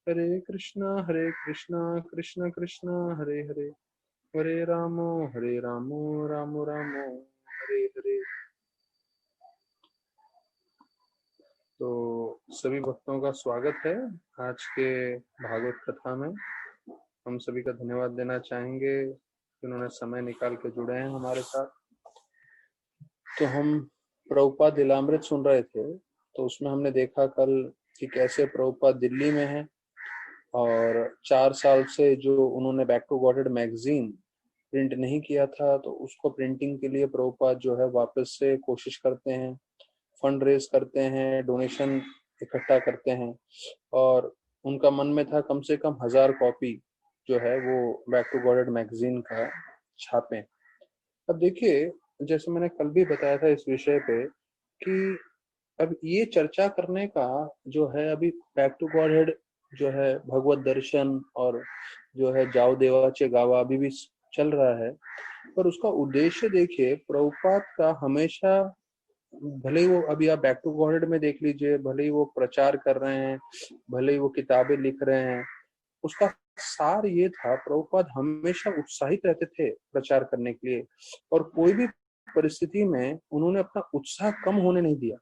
हरे कृष्णा कृष्ण कृष्ण हरे हरे, हरे रामो रामो रामो हरे हरे। तो सभी भक्तों का स्वागत है आज के भागवत कथा में। हम सभी का धन्यवाद देना चाहेंगे जिन्होंने समय निकाल के जुड़े हैं हमारे साथ। तो हम प्रभुपाद लीलामृत सुन रहे थे, तो उसमें हमने देखा कल कि कैसे प्रभुपाद दिल्ली में है और 4 साल से जो उन्होंने back to Godhead magazine print नहीं किया था, तो उसको प्रिंटिंग के लिए प्रभुपाद जो है वापस से कोशिश करते हैं, फंड रेज करते हैं, डोनेशन इकट्ठा करते हैं और उनका मन में था कम से कम 1000 कॉपी जो है वो बैक टू गॉडेड मैगजीन का छापें। अब देखिए, जैसे मैंने कल भी बताया था इस विषय पे कि अब ये चर्चा करने का जो है अभी बैक टू गॉडहेड जो है भगवत दर्शन और जो है जाओ देवाचे गावा अभी भी चल रहा है, पर उसका उद्देश्य देखिए प्रभुपाद का हमेशा, भले ही वो अभी आप बैक टू गॉडहेड में देख लीजिए, भले ही वो प्रचार कर रहे हैं, भले ही वो किताबें लिख रहे हैं, उसका सार ये था प्रभुपाद हमेशा उत्साहित रहते थे प्रचार करने के लिए और कोई भी परिस्थिति में उन्होंने अपना उत्साह कम होने नहीं दिया।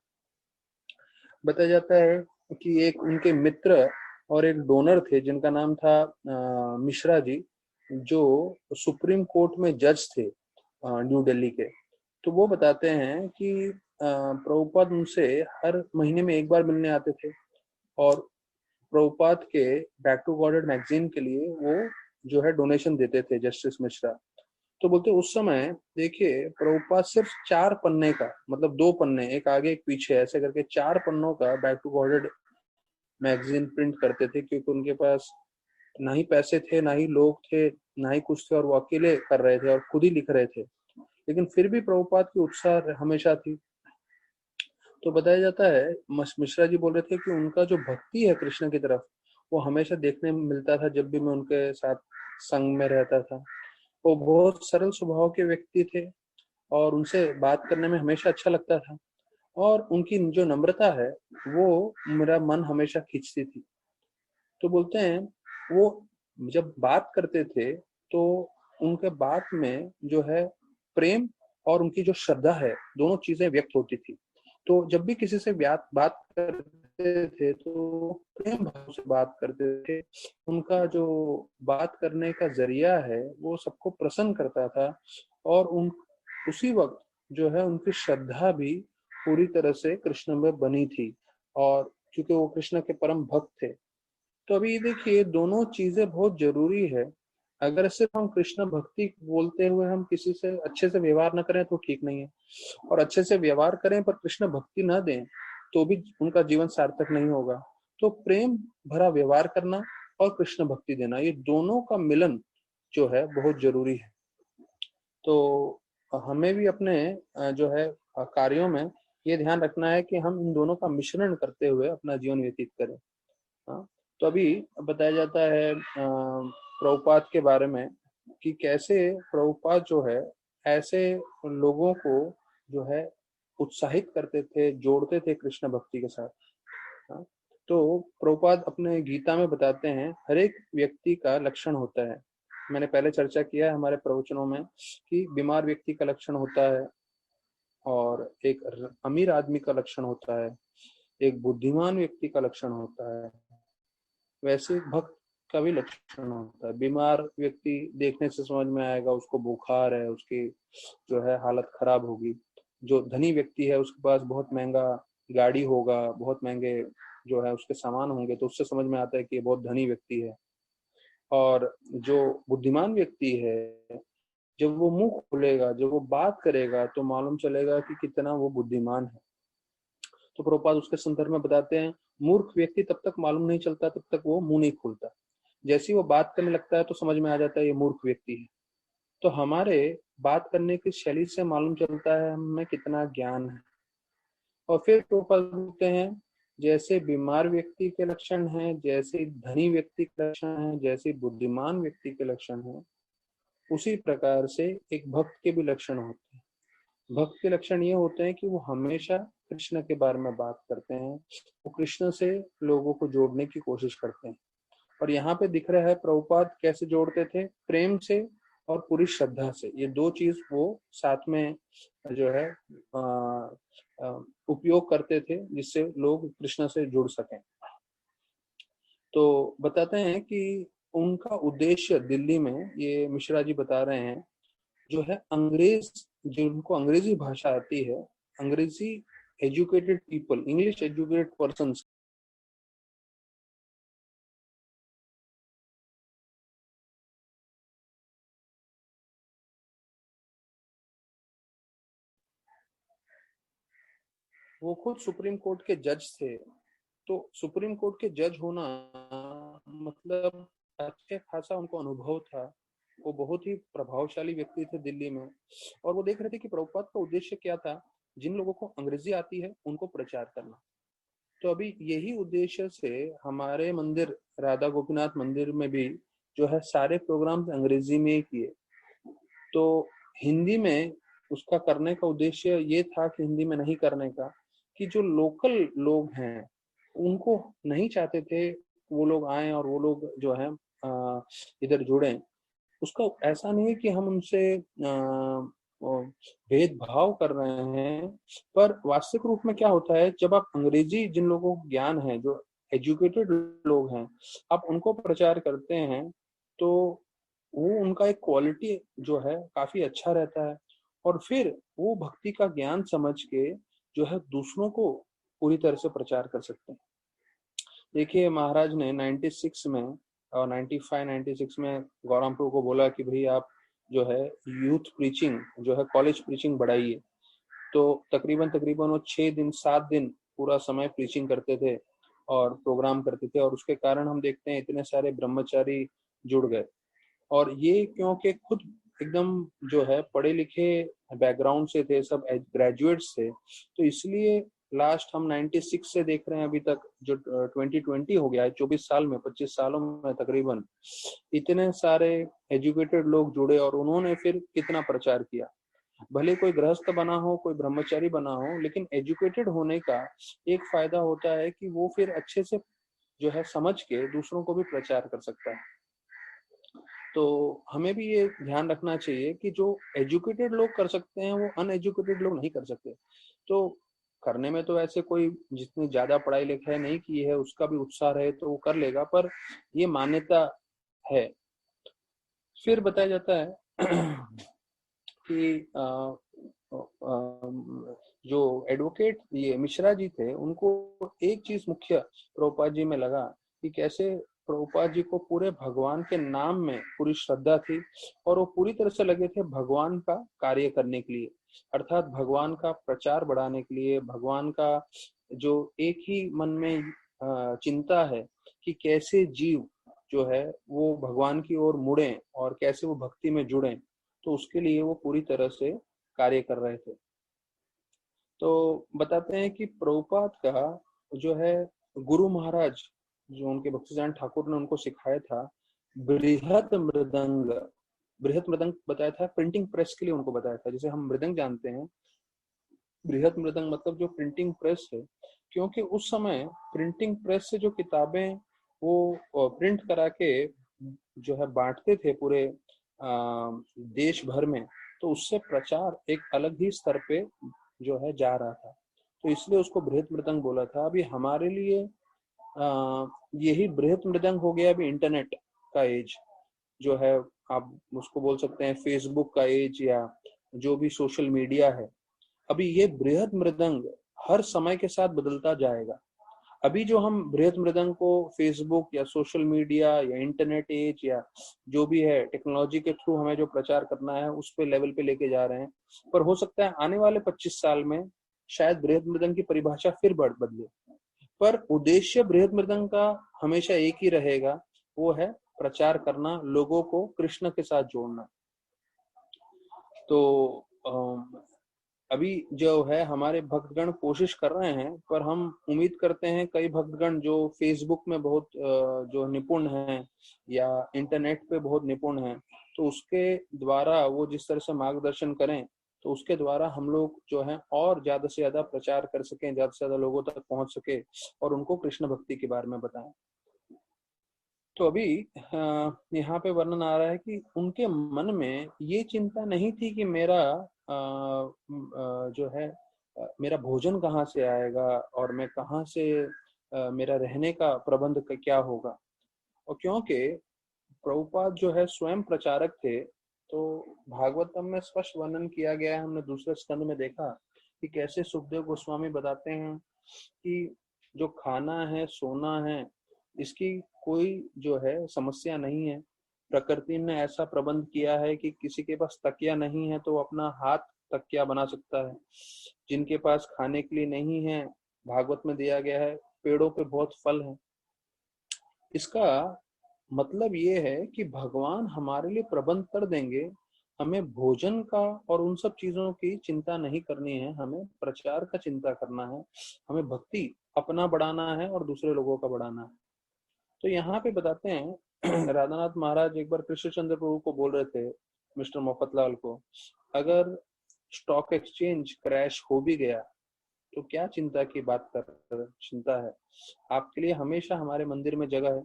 बताया जाता है कि एक उनके मित्र और एक डोनर थे जिनका नाम था मिश्रा जी, जो सुप्रीम कोर्ट में जज थे न्यू दिल्ली के। तो वो बताते हैं कि प्रभुपाद उनसे हर महीने में एक बार मिलने आते थे और प्रभुपाद के बैक टू गॉडेड मैगजीन के लिए वो जो है डोनेशन देते थे जस्टिस मिश्रा। तो बोलते उस समय देखिए प्रभुपाद सिर्फ 4 पन्ने का, मतलब 2 पन्ने, एक आगे एक पीछे, ऐसे करके 4 पन्नों का back to Godhead magazine print करते थे, क्योंकि उनके पास ना ही पैसे थे, ना ही लोग थे, ना ही कुछ थे और वो अकेले कर रहे थे और खुद ही लिख रहे थे। लेकिन फिर भी प्रभुपाद की उत्साह हमेशा थी। तो बताया जाता है मिश्रा जी बोल रहे थे कि उनका जो भक्ति है कृष्ण की तरफ वो हमेशा देखने में मिलता था जब भी मैं उनके साथ संग में रहता था। वो बहुत सरल स्वभाव के व्यक्ति थे और उनसे बात करने में हमेशा अच्छा लगता था और उनकी जो नम्रता है वो मेरा मन हमेशा खींचती थी। तो बोलते हैं वो जब बात करते थे तो उनके बात में जो है प्रेम और उनकी जो श्रद्धा है दोनों चीजें व्यक्त होती थी। तो जब भी किसी से बात करते थे तो प्रेम भाव से बात करते थे। उनका जो बात करने का जरिया है वो सबको प्रसन्न करता था और उन उसी वक्त जो है उनकी श्रद्धा भी पूरी तरह से कृष्ण में बनी थी और क्योंकि वो कृष्ण के परम भक्त थे। तो अभी देखिए दोनों चीजें बहुत जरूरी है। अगर सिर्फ हम कृष्ण भक्ति बोलते हुए हम किसी से अच्छे से व्यवहार न करें तो ठीक नहीं है, और अच्छे से व्यवहार करें पर कृष्ण भक्ति न दें तो भी उनका जीवन सार्थक नहीं होगा। तो प्रेम भरा व्यवहार करना और कृष्ण भक्ति देना, ये दोनों का मिलन जो है बहुत जरूरी है। तो हमें भी अपने जो है कार्यों में ये ध्यान रखना है कि हम इन दोनों का मिश्रण करते हुए अपना जीवन व्यतीत करें। हाँ, तो अभी बताया जाता है प्रभुपाद के बारे में कि कैसे प्रभुपाद जो है ऐसे लोगों को जो है उत्साहित करते थे, जोड़ते थे कृष्ण भक्ति के साथ। हाँ, तो प्रभुपाद अपने गीता में बताते हैं हर एक व्यक्ति का लक्षण होता है। मैंने पहले चर्चा किया है हमारे प्रवचनों में कि बीमार व्यक्ति का लक्षण होता है और एक अमीर आदमी का लक्षण होता है, एक बुद्धिमान व्यक्ति का लक्षण होता है, वैसे भक्त का भी लक्षण होता है। बीमार व्यक्ति देखने से समझ में आएगा उसको बुखार है, उसकी जो है हालत खराब होगी। जो धनी व्यक्ति है उसके पास बहुत महंगा गाड़ी होगा, बहुत महंगे जो है उसके सामान होंगे, तो उससे समझ में आता है कि ये बहुत धनी व्यक्ति है। और जो बुद्धिमान व्यक्ति है जब वो मुंह खोलेगा, जब वो बात करेगा तो मालूम चलेगा कि कितना वो बुद्धिमान है। तो प्रभुपाद उसके संदर्भ में बताते हैं मूर्ख व्यक्ति तब तक मालूम नहीं चलता तब तक वो मुंह नहीं खोलता, जैसे ही वो बात करने लगता है तो समझ में आ जाता है ये मूर्ख व्यक्ति है। तो हमारे बात करने की शैली से मालूम चलता है हमें कितना ज्ञान है। और फिर प्रभुपाद बोलते हैं जैसे बीमार व्यक्ति के लक्षण हैं, जैसे धनी व्यक्ति के लक्षण हैं, जैसे बुद्धिमान व्यक्ति के लक्षण हैं, उसी प्रकार से एक भक्त के भी लक्षण होते हैं। भक्त के लक्षण ये होते हैं कि वो हमेशा कृष्ण के बारे में बात करते हैं, वो कृष्ण से लोगों को जोड़ने की कोशिश करते हैं। और यहाँ पे दिख रहा है प्रभुपाद कैसे जोड़ते थे, प्रेम से और पूरी श्रद्धा से। ये दो चीज वो साथ में जो है उपयोग करते थे जिससे लोग कृष्ण से जुड़ सकें। तो बताते हैं कि उनका उद्देश्य दिल्ली में, ये मिश्रा जी बता रहे हैं, जो है अंग्रेज, जिनको अंग्रेजी भाषा आती है, अंग्रेजी educated people, English educated person, वो खुद सुप्रीम कोर्ट के जज थे। तो सुप्रीम कोर्ट के जज होना मतलब अच्छे खासा उनको अनुभव था। वो बहुत ही प्रभावशाली व्यक्ति थे दिल्ली में, और वो देख रहे थे कि प्रभुपाद का उद्देश्य क्या था, जिन लोगों को अंग्रेजी आती है उनको प्रचार करना। तो अभी यही उद्देश्य से हमारे मंदिर, राधा गोपीनाथ मंदिर में भी जो है सारे प्रोग्राम अंग्रेजी में ही किए। तो हिंदी में उसका करने का उद्देश्य ये था कि हिंदी में नहीं करने का, कि जो लोकल लोग हैं उनको नहीं चाहते थे वो लोग आए और वो लोग जो है इधर जुड़े। उसका ऐसा नहीं है कि हम उनसे भेदभाव कर रहे हैं, पर वास्तविक रूप में क्या होता है, जब आप अंग्रेजी, जिन लोगों को ज्ञान है, जो एजुकेटेड लोग हैं, आप उनको प्रचार करते हैं तो वो उनका एक क्वालिटी जो है काफी अच्छा रहता है, और फिर वो भक्ति का ज्ञान समझ के जो है दूसरों को पूरी तरह से प्रचार कर सकते हैं। देखिए महाराज ने 96 में और 95 96 में गौराम प्रभु को बोला कि भाई आप जो है यूथ प्रीचिंग, जो है कॉलेज प्रीचिंग बढ़ाइए। तो तकरीबन तकरीबन वो 6 दिन 7 दिन पूरा समय प्रीचिंग करते थे और प्रोग्राम करते थे, और उसके कारण हम देखते हैं इतने सारे ब्रह्मचारी जुड़ गए। और ये क्योंकि खुद एकदम जो है पढ़े लिखे बैकग्राउंड से थे, सब ग्रेजुएट्स थे, तो इसलिए लास्ट हम 96 से देख रहे हैं अभी तक, जो 2020 हो गया है, 24 साल में, 25 सालों में तकरीबन इतने सारे एजुकेटेड लोग जुड़े, और उन्होंने फिर कितना प्रचार किया। भले कोई गृहस्थ बना हो, कोई ब्रह्मचारी बना हो, लेकिन एजुकेटेड होने का एक फायदा होता है कि वो फिर अच्छे से जो है समझ के दूसरों को भी प्रचार कर सकता है। तो हमें भी ये ध्यान रखना चाहिए कि जो एजुकेटेड लोग कर सकते हैं वो अनएजुकेटेड लोग नहीं कर सकते। तो करने में तो ऐसे कोई जितनी ज्यादा पढ़ाई लिखाई नहीं की है उसका भी उत्साह रहे तो वो कर लेगा, पर ये मान्यता है। फिर बताया जाता है कि जो एडवोकेट ये मिश्रा जी थे, उनको एक चीज मुख्य प्रभुपाद जी में लगा कि कैसे प्रभुपाद जी को पूरे भगवान के नाम में पूरी श्रद्धा थी, और वो पूरी तरह से लगे थे भगवान का कार्य करने के लिए, अर्थात भगवान का प्रचार बढ़ाने के लिए। भगवान का जो एक ही मन में चिंता है कि कैसे जीव जो है वो भगवान की ओर मुड़े और कैसे वो भक्ति में जुड़े, तो उसके लिए वो पूरी तरह से कार्य कर रहे थे। तो बताते हैं कि प्रभुपाद का जो है गुरु महाराज, जो उनके भक्तिजान ठाकुर ने उनको सिखाया था, बृहत मृदंग। बृहत मृदंग बताया था, प्रिंटिंग प्रेस के लिए उनको बताया था। जैसे हम मृदंग जानते हैं, बृहत मृदंग मतलब जो प्रिंटिंग प्रेस है, क्योंकि उस समय प्रिंटिंग प्रेस से जो किताबें वो प्रिंट करा के जो है बांटते थे पूरे देश भर में, तो उससे प्रचार एक अलग ही स्तर पे जो है जा रहा था, तो इसलिए उसको बृहत मृदंग बोला था। अभी हमारे लिए यही बृहत मृदंग हो गया अभी इंटरनेट का एज जो है, आप उसको बोल सकते हैं फेसबुक का एज, या जो भी सोशल मीडिया है। अभी ये बृहत मृदंग हर समय के साथ बदलता जाएगा। अभी जो हम बृहत मृदंग को फेसबुक या सोशल मीडिया या इंटरनेट एज या जो भी है टेक्नोलॉजी के थ्रू हमें जो प्रचार करना है उस पे लेवल पे लेके जा रहे हैं, पर हो सकता है आने वाले 25 साल में शायद बृहत मृदंग की परिभाषा फिर बदले, पर उद्देश्य बृहत मृदंग का हमेशा एक ही रहेगा, वो है प्रचार करना, लोगों को कृष्ण के साथ जोड़ना। तो अभी जो है हमारे भक्तगण कोशिश कर रहे हैं, पर हम उम्मीद करते हैं कई भक्तगण जो फेसबुक में बहुत जो निपुण हैं या इंटरनेट पे बहुत निपुण हैं, तो उसके द्वारा वो जिस तरह से मार्गदर्शन करें, तो उसके द्वारा हम लोग जो है और ज्यादा से ज्यादा प्रचार कर सकें, ज्यादा से ज्यादा लोगों तक पहुंच सके और उनको कृष्ण भक्ति के बारे में बताएं। तो अभी यहाँ पे वर्णन आ रहा है कि उनके मन में ये चिंता नहीं थी कि मेरा जो है मेरा भोजन कहाँ से आएगा और मैं कहाँ से मेरा रहने का प्रबंध क्या होगा। और क्योंकि प्रभुपाद जो है स्वयं प्रचारक थे, तो भागवतम में स्पष्ट वर्णन किया गया है, हमने दूसरे स्कंद में देखा कि कैसे सुखदेव गोस्वामी बताते हैं कि जो खाना है सोना है इसकी कोई जो है समस्या नहीं है। प्रकृति ने ऐसा प्रबंध किया है कि किसी के पास तकिया नहीं है तो वो अपना हाथ तकिया बना सकता है। जिनके पास खाने के लिए नहीं है, भागवत में दिया गया है पेड़ों पे बहुत फल है। इसका मतलब ये है कि भगवान हमारे लिए प्रबंध कर देंगे। हमें भोजन का और उन सब चीजों की चिंता नहीं करनी है, हमें प्रचार का चिंता करना है, हमें भक्ति अपना बढ़ाना है और दूसरे लोगों का बढ़ाना है। तो यहाँ पे बताते हैं राधानाथ महाराज एक बार कृष्णचंद्र प्रभु को बोल रहे थे, मिस्टर मोहब्बतलाल को, अगर स्टॉक एक्सचेंज क्रैश हो भी गया तो क्या चिंता की बात कर चिंता है, आपके लिए हमेशा हमारे मंदिर में जगह है।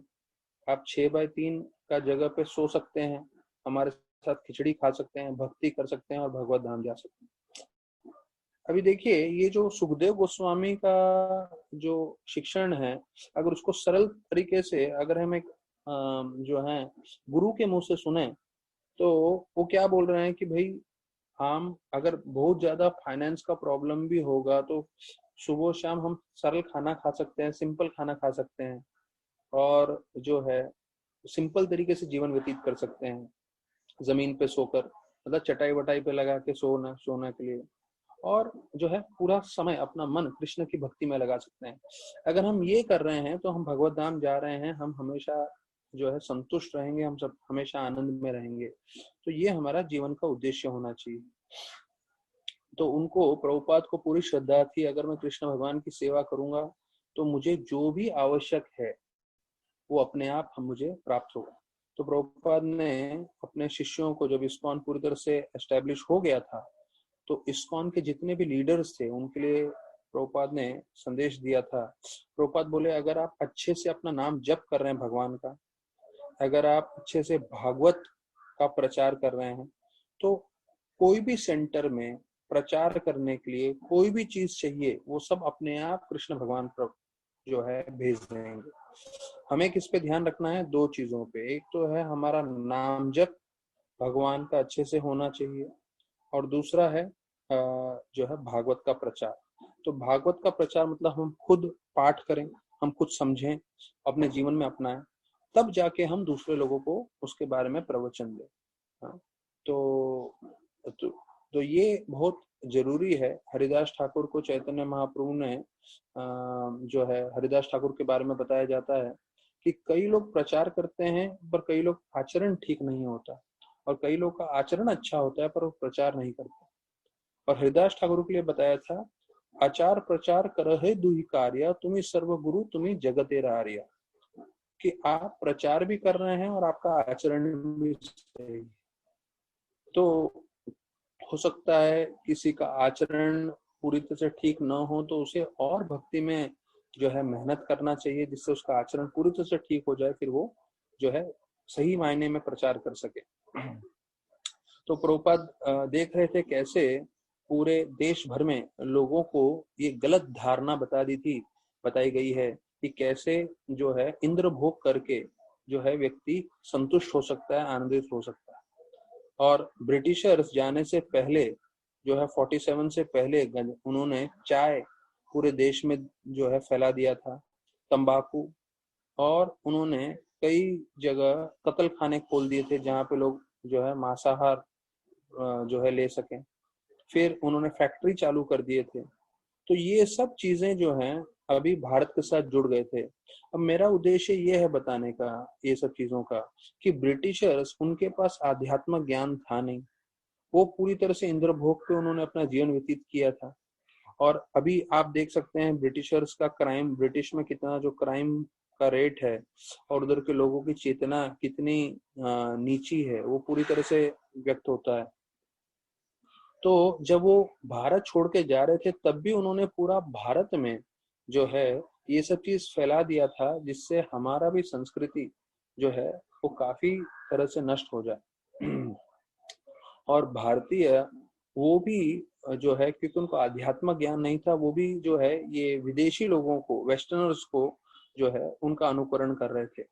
आप 6x3 का जगह पे सो सकते हैं, हमारे साथ खिचड़ी खा सकते हैं, भक्ति कर सकते हैं और भगवत धाम जा सकते हैं। अभी देखिए ये जो सुखदेव गोस्वामी का जो शिक्षण है, अगर उसको सरल तरीके से अगर हम एक जो है गुरु के मुंह से सुने तो वो क्या बोल रहे हैं कि भाई हम अगर बहुत ज्यादा फाइनेंस का प्रॉब्लम भी होगा तो सुबह शाम हम सरल खाना खा सकते हैं, सिंपल खाना खा सकते हैं और जो है सिंपल तरीके से जीवन व्यतीत कर सकते हैं। जमीन पे सोकर, मतलब चटाई वटाई पे लगा के सोना के लिए, और जो है पूरा समय अपना मन कृष्ण की भक्ति में लगा सकते हैं। अगर हम ये कर रहे हैं तो हम भगवत धाम जा रहे हैं, हम हमेशा जो है संतुष्ट रहेंगे, हम सब हमेशा आनंद में रहेंगे। तो ये हमारा जीवन का उद्देश्य होना चाहिए। तो उनको प्रभुपाद को पूरी श्रद्धा थी, अगर मैं कृष्ण भगवान की सेवा करूंगा तो मुझे जो भी आवश्यक है वो अपने आप हम मुझे प्राप्त होगा। तो प्रभुपाद ने अपने शिष्यों को, जब इस्कॉन पूरी तरह से एस्टेब्लिश हो गया था, तो इस्कॉन के जितने भी लीडर्स थे उनके लिए प्रभुपाद ने संदेश दिया था। प्रभुपाद बोले अगर आप अच्छे से अपना नाम जप कर रहे हैं भगवान का, अगर आप अच्छे से भागवत का प्रचार कर रहे हैं, तो कोई भी सेंटर में प्रचार करने के लिए कोई भी चीज चाहिए वो सब अपने आप कृष्ण भगवान पर जो है भेज देंगे। हमें किस पे ध्यान रखना है? दो चीजों पे। एक तो है हमारा नाम जप भगवान का अच्छे से होना चाहिए, और दूसरा है जो है भागवत का प्रचार। तो भागवत का प्रचार मतलब हम खुद पाठ करें, हम खुद समझें, अपने जीवन में अपनाएं, तब जाके हम दूसरे लोगों को उसके बारे में प्रवचन दें। हाँ, तो ये बहुत जरूरी है। हरिदास ठाकुर को चैतन्य महाप्रभु ने जो है हरिदास ठाकुर के बारे में बताया जाता है कि कई लोग प्रचार करते हैं पर कई लोग आचरण ठीक नहीं होता, और कई लोग का आचरण अच्छा होता है पर वो प्रचार नहीं करते। और हरिदास ठाकुर के लिए बताया था, आचार प्रचार करहे दुहि कार्य, तुम्ही सर्वगुरु तुम्ही जगते आर्य, कि आप प्रचार भी कर रहे हैं और आपका आचरण भी सही। तो हो सकता है किसी का आचरण पूरी तरह से ठीक न हो तो उसे और भक्ति में जो है मेहनत करना चाहिए, जिससे उसका आचरण पूरी तरह से ठीक हो जाए, फिर वो जो है सही मायने में प्रचार कर सके। तो प्रभुपाद देख रहे थे कैसे पूरे देश भर में लोगों को ये गलत धारणा बताई गई है कि कैसे जो है इंद्र भोग करके जो है व्यक्ति संतुष्ट हो सकता है, आनंदित हो सकता है। और ब्रिटिशर्स जाने से पहले जो है 47 से पहले उन्होंने चाय पूरे देश में जो है फैला दिया था, तंबाकू, और उन्होंने कई जगह कत्ल खाने खोल दिए थे जहाँ पे लोग जो है मांसाहार जो है ले सकें। फिर उन्होंने फैक्ट्री चालू कर दिए थे। तो ये सब चीजें जो हैं अभी भारत के साथ जुड़ गए थे। अब मेरा उद्देश्य ये है बताने का ये सब चीजों का कि ब्रिटिशर्स, उनके पास आध्यात्मिक ज्ञान था नहीं, वो पूरी तरह से इंद्र भोग पे उन्होंने अपना जीवन व्यतीत किया था। और अभी आप देख सकते हैं ब्रिटिशर्स का क्राइम, ब्रिटिश में कितना जो क्राइम का रेट है और उधर के लोगों की चेतना कितनी नीची है, वो पूरी तरह से व्यक्त होता है। तो जब वो भारत छोड़ के जा रहे थे तब भी उन्होंने पूरा भारत में जो है ये सब चीज फैला दिया था, जिससे हमारा भी संस्कृति जो है वो काफी तरह से नष्ट हो जाए। और भारतीय वो भी जो है, क्योंकि उनको आध्यात्म ज्ञान नहीं था, वो भी जो है ये विदेशी लोगों को, वेस्टर्नर्स को जो है उनका अनुकरण कर रहे थे।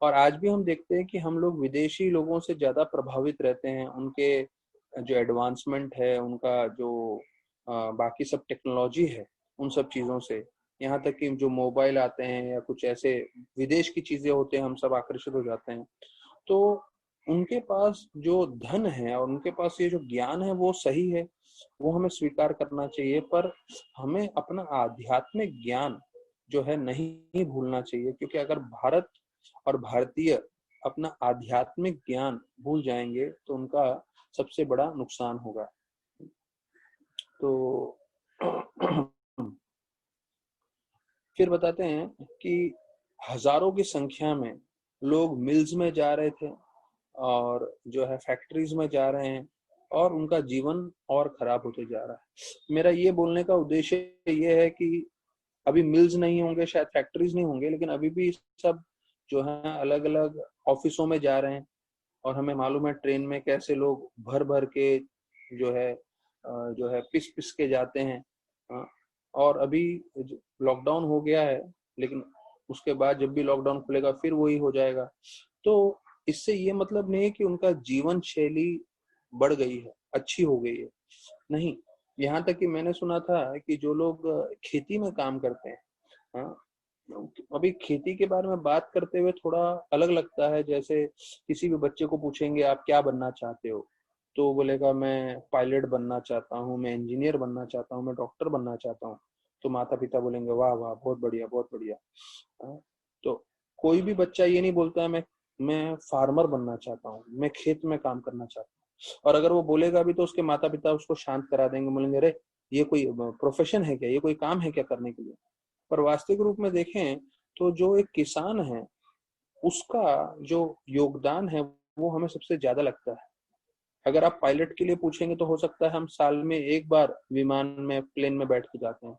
और आज भी हम देखते हैं कि हम लोग विदेशी लोगों से ज्यादा प्रभावित रहते हैं, उनके जो एडवांसमेंट है, उनका जो बाकी सब टेक्नोलॉजी है, उन सब चीजों से, यहाँ तक कि जो मोबाइल आते हैं या कुछ ऐसे विदेश की चीजें होते हैं, हम सब आकर्षित हो जाते हैं। तो उनके पास जो धन है और उनके पास ये जो ज्ञान है वो सही है, वो हमें स्वीकार करना चाहिए, पर हमें अपना आध्यात्मिक ज्ञान जो है नहीं भूलना चाहिए। क्योंकि अगर भारत और भारतीय अपना आध्यात्मिक ज्ञान भूल जाएंगे तो उनका सबसे बड़ा नुकसान होगा। तो फिर बताते हैं कि हजारों की संख्या में लोग मिल्स में जा रहे थे और जो है फैक्ट्रीज में जा रहे हैं, और उनका जीवन और खराब होते जा रहा है। मेरा ये बोलने का उद्देश्य ये है कि अभी मिल्स नहीं होंगे, शायद फैक्ट्रीज नहीं होंगे, लेकिन अभी भी सब जो है अलग अलग ऑफिसों में जा रहे हैं। और हमें मालूम है ट्रेन में कैसे लोग भर भर के जो है पिस पिस के जाते हैं। और अभी लॉकडाउन हो गया है, लेकिन उसके बाद जब भी लॉकडाउन खुलेगा फिर वही हो जाएगा। तो इससे ये मतलब नहीं है कि उनका जीवन शैली बढ़ गई है, अच्छी हो गई है, नहीं। यहाँ तक कि मैंने सुना था कि जो लोग खेती में काम करते हैं, हाँ, अभी खेती के बारे में बात करते हुए थोड़ा अलग लगता है। जैसे किसी भी बच्चे को पूछेंगे आप क्या बनना चाहते हो, तो वो बोलेगा मैं पायलट बनना चाहता हूँ, मैं इंजीनियर बनना चाहता हूँ, मैं डॉक्टर बनना चाहता हूँ। तो माता पिता बोलेंगे वाह वाह, बहुत बढ़िया बहुत बढ़िया। हाँ, तो कोई भी बच्चा ये नहीं बोलता है मैं फार्मर बनना चाहता हूँ, मैं खेत में काम करना चाहता हूँ। और अगर वो बोलेगा भी तो उसके माता पिता उसको शांत करा देंगे, बोलेंगे अरे ये कोई प्रोफेशन है क्या, ये कोई काम है क्या करने के लिए। पर वास्तविक रूप में देखें तो जो एक किसान है उसका जो योगदान है वो हमें सबसे ज्यादा लगता है। अगर आप पायलट के लिए पूछेंगे तो हो सकता है हम साल में एक बार विमान में, प्लेन में बैठ के जाते हैं।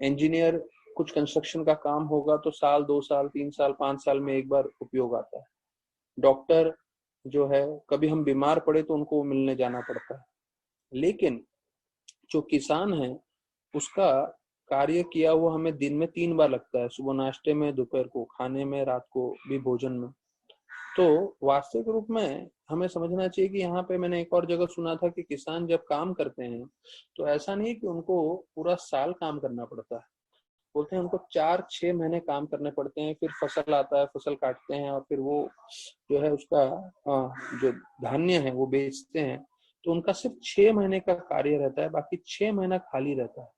इंजीनियर, कुछ कंस्ट्रक्शन का काम होगा तो साल 2 साल 3 साल 5 साल में एक बार उपयोग आता है। डॉक्टर जो है कभी हम बीमार पड़े तो उनको मिलने जाना पड़ता है। लेकिन जो किसान है उसका कार्य किया हुआ हमें दिन में 3 बार लगता है, सुबह नाश्ते में, दोपहर को खाने में, रात को भी भोजन में। तो वास्तविक रूप में हमें समझना चाहिए कि यहाँ पे मैंने एक और जगह सुना था कि किसान जब काम करते हैं तो ऐसा नहीं है कि उनको पूरा साल काम करना पड़ता है। बोलते हैं उनको 4-6 महीने काम करने पड़ते हैं, फिर फसल आता है, फसल काटते हैं और फिर वो जो है उसका जो धान्य है वो बेचते हैं। तो उनका सिर्फ 6 महीने का कार्य रहता है, बाकी 6 महीना खाली रहता है।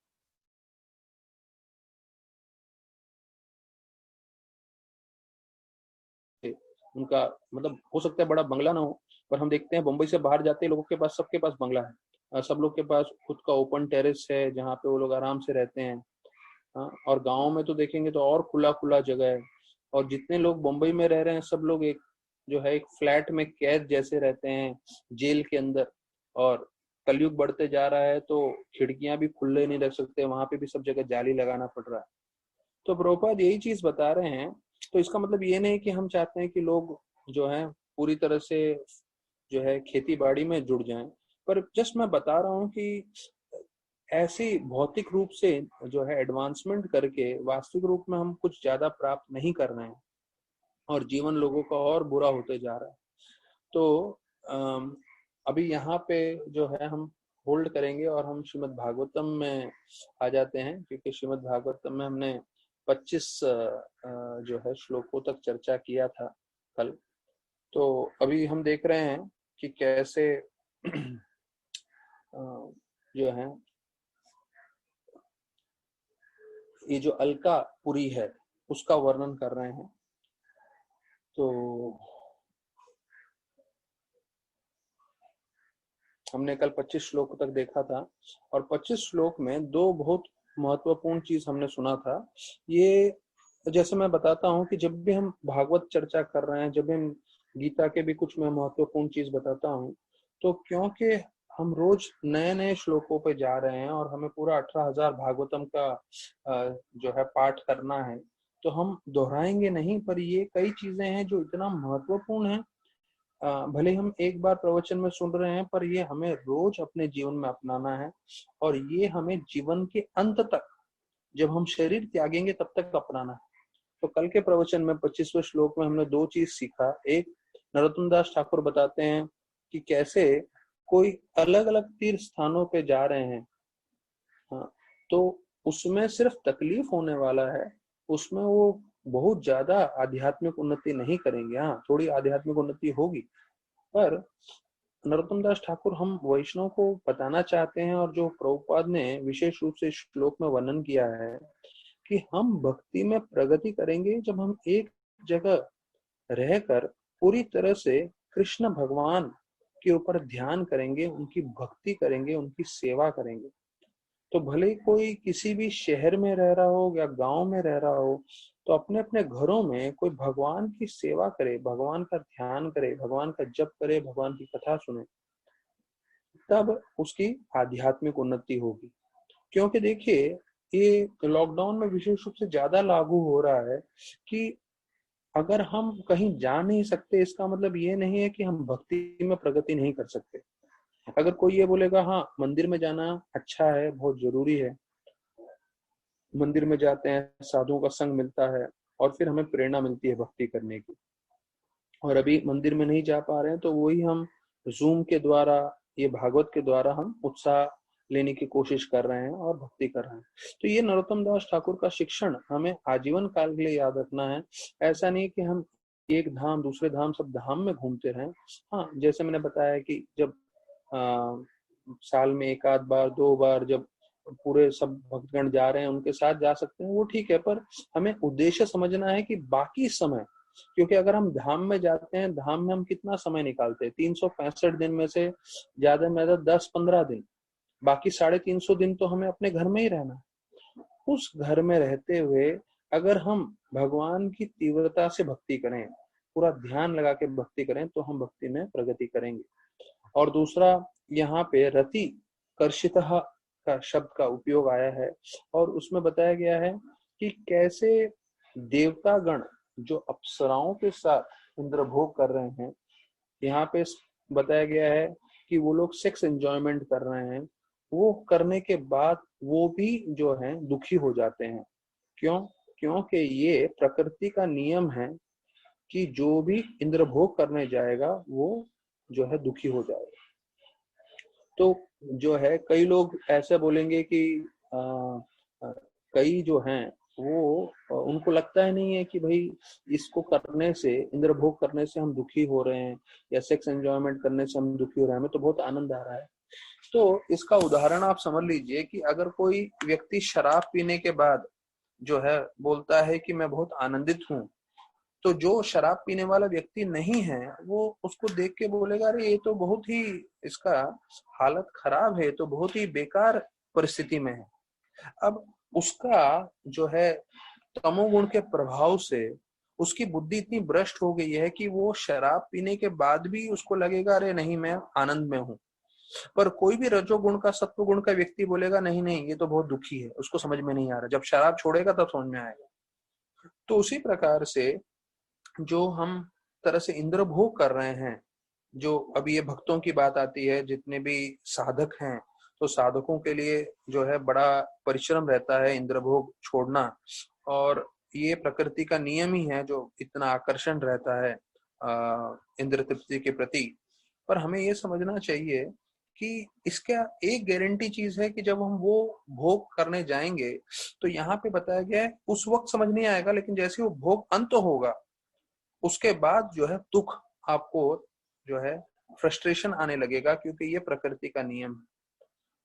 उनका मतलब हो सकता है बड़ा बंगला ना हो, पर हम देखते हैं बम्बई से बाहर जाते हैं लोगों के पास, सबके पास बंगला है। सब लोग के पास खुद का ओपन टेरेस है जहाँ पे वो लोग आराम से रहते हैं। हाँ, और गाँव में तो देखेंगे तो और खुला खुला जगह है। और जितने लोग बम्बई में रह रहे हैं सब लोग एक जो है एक फ्लैट में कैद जैसे रहते हैं, जेल के अंदर। और कलयुग बढ़ते जा रहा है तो खिड़कियां भी खुले नहीं रख सकते, वहां पे भी सब जगह जाली लगाना पड़ रहा है। तो प्रभुपाद यही चीज बता रहे हैं। तो इसका मतलब ये नहीं कि हम चाहते हैं कि लोग जो है पूरी तरह से जो है खेती बाड़ी में जुड़ जाएं, पर जस्ट मैं बता रहा हूँ कि ऐसी भौतिक रूप से जो है एडवांसमेंट करके वास्तविक रूप में हम कुछ ज्यादा प्राप्त नहीं कर रहे हैं और जीवन लोगों का और बुरा होते जा रहा है। तो अम, अभी यहाँ पे जो है हम होल्ड करेंगे और हम श्रीमद् भागवतम में आ जाते हैं, क्योंकि श्रीमद् भागवतम में हमने 25 जो है श्लोकों तक चर्चा किया था कल। तो अभी हम देख रहे हैं कि कैसे जो है ये जो अलकापुरी है उसका वर्णन कर रहे हैं। तो हमने कल 25 श्लोक तक देखा था और 25 श्लोक में दो बहुत महत्वपूर्ण चीज हमने सुना था। ये जैसे मैं बताता हूँ कि जब भी हम भागवत चर्चा कर रहे हैं, जब भी हम गीता के भी कुछ मैं महत्वपूर्ण चीज बताता हूँ, तो क्योंकि हम रोज नए नए श्लोकों पे जा रहे हैं और हमें पूरा 18,000 भागवतम का जो है पाठ करना है, तो हम दोहराएंगे नहीं, पर ये कई चीजें हैं जो इतना महत्वपूर्ण है। भले हम एक बार प्रवचन में सुन रहे हैं, पर ये हमें रोज अपने जीवन में अपनाना है, और ये हमें जीवन के अंत तक, जब हम शरीर त्यागेंगे तब तक अपनाना है। तो कल के प्रवचन में 25वें श्लोक में हमने दो चीज सीखा। एक, नरोत्तम दास ठाकुर बताते हैं कि कैसे कोई अलग अलग तीर्थ स्थानों पे जा रहे हैं, हाँ, तो उसमें सिर्फ तकलीफ होने वाला है, उसमें वो बहुत ज्यादा आध्यात्मिक उन्नति नहीं करेंगे। हाँ, थोड़ी आध्यात्मिक उन्नति होगी, पर नरोत्तम दास ठाकुर हम वैष्णव को बताना चाहते हैं, और जो प्रभुपाद ने विशेष रूप से इस श्लोक में वर्णन किया है कि हम भक्ति में प्रगति करेंगे जब हम एक जगह रहकर पूरी तरह से कृष्ण भगवान के ऊपर ध्यान करेंगे, उनकी भक्ति करेंगे, उनकी सेवा करेंगे। तो भले ही कोई किसी भी शहर में रह रहा हो या गांव में रह रहा हो, तो अपने अपने घरों में कोई भगवान की सेवा करे, भगवान का ध्यान करे, भगवान का जप करे, भगवान की कथा सुने, तब उसकी आध्यात्मिक उन्नति होगी। क्योंकि देखिए, ये लॉकडाउन में विशेष रूप से ज्यादा लागू हो रहा है कि अगर हम कहीं जा नहीं सकते, इसका मतलब ये नहीं है कि हम भक्ति में प्रगति नहीं कर सकते। अगर कोई ये बोलेगा हाँ मंदिर में जाना अच्छा है, बहुत जरूरी है, मंदिर में जाते हैं, साधुओं का संग मिलता है, और फिर हमें प्रेरणा मिलती है भक्ति करने की, और अभी मंदिर में नहीं जा पा रहे हैं, तो वही हम जूम के द्वारा, ये भागवत के द्वारा हम उत्साह लेने की कोशिश कर रहे हैं और भक्ति कर रहे हैं। तो ये नरोत्तम दास ठाकुर का शिक्षण हमें आजीवन काल के लिए याद रखना है। ऐसा नहीं कि हम एक धाम दूसरे धाम सब धाम में घूमते रहें। हाँ, जैसे मैंने बताया कि जब साल में एक आध बार दो बार जब पूरे सब भक्तगण जा रहे हैं उनके साथ जा सकते हैं, वो ठीक है, पर हमें उद्देश्य समझना है कि बाकी समय, क्योंकि अगर हम धाम में जाते हैं, धाम में हम कितना समय निकालते हैं, 365 दिन में से ज्यादा में ज्यादा 10-15 दिन, बाकी 350 दिन तो हमें अपने घर में ही रहना है। उस घर में रहते हुए अगर हम भगवान की तीव्रता से भक्ति करें, पूरा ध्यान लगा के भक्ति करें, तो हम भक्ति में प्रगति करेंगे। और दूसरा, यहाँ पे रति कर्षितः का शब्द का उपयोग आया है, और उसमें बताया गया है कि कैसे देवतागण जो अप्सराओं के साथ इंद्रभोग कर रहे हैं, यहाँ पे बताया गया है कि वो लोग सेक्स एंजॉयमेंट कर रहे हैं, वो करने के बाद वो भी जो है दुखी हो जाते हैं। क्यों? क्योंकि ये प्रकृति का नियम है कि जो भी इंद्रभोग करने जाएगा वो जो है दुखी हो जाएगा। तो जो है कई लोग ऐसे बोलेंगे कि कई जो हैं वो उनको लगता है नहीं है कि भाई इसको करने से, इंद्रभोग करने से हम दुखी हो रहे हैं, या सेक्स एंजॉयमेंट करने से हम दुखी हो रहे हैं, हमें तो बहुत आनंद आ रहा है। तो इसका उदाहरण आप समझ लीजिए कि अगर कोई व्यक्ति शराब पीने के बाद जो है बोलता है कि मैं बहुत आनंदित हूँ, तो जो शराब पीने वाला व्यक्ति नहीं है वो उसको देख के बोलेगा अरे ये तो बहुत ही, इसका हालत खराब है, तो बहुत ही बेकार परिस्थिति में है। अब उसका जो है तमोगुण के प्रभाव से उसकी बुद्धि इतनी भ्रष्ट हो गई है कि वो शराब पीने के बाद भी उसको लगेगा अरे नहीं मैं आनंद में हूँ। पर कोई भी रजोगुण का, सत्व गुण का व्यक्ति बोलेगा नहीं नहीं ये तो बहुत दुखी है, उसको समझ में नहीं आ रहा, जब शराब छोड़ेगा तब समझ में आएगा। तो उसी प्रकार से जो हम तरह से इंद्रभोग कर रहे हैं, जो अभी ये भक्तों की बात आती है, जितने भी साधक हैं, तो साधकों के लिए जो है बड़ा परिश्रम रहता है इंद्रभोग छोड़ना, और ये प्रकृति का नियम ही है जो इतना आकर्षण रहता है इंद्र तृप्ति के प्रति। पर हमें ये समझना चाहिए कि इसका एक गारंटी चीज है कि जब हम वो भोग करने जाएंगे, तो यहाँ पे बताया गया है उस वक्त समझ नहीं आएगा, लेकिन जैसे वो भोग अंत होगा उसके बाद जो है दुख आपको जो है फ्रस्ट्रेशन आने लगेगा, क्योंकि ये प्रकृति का नियम है।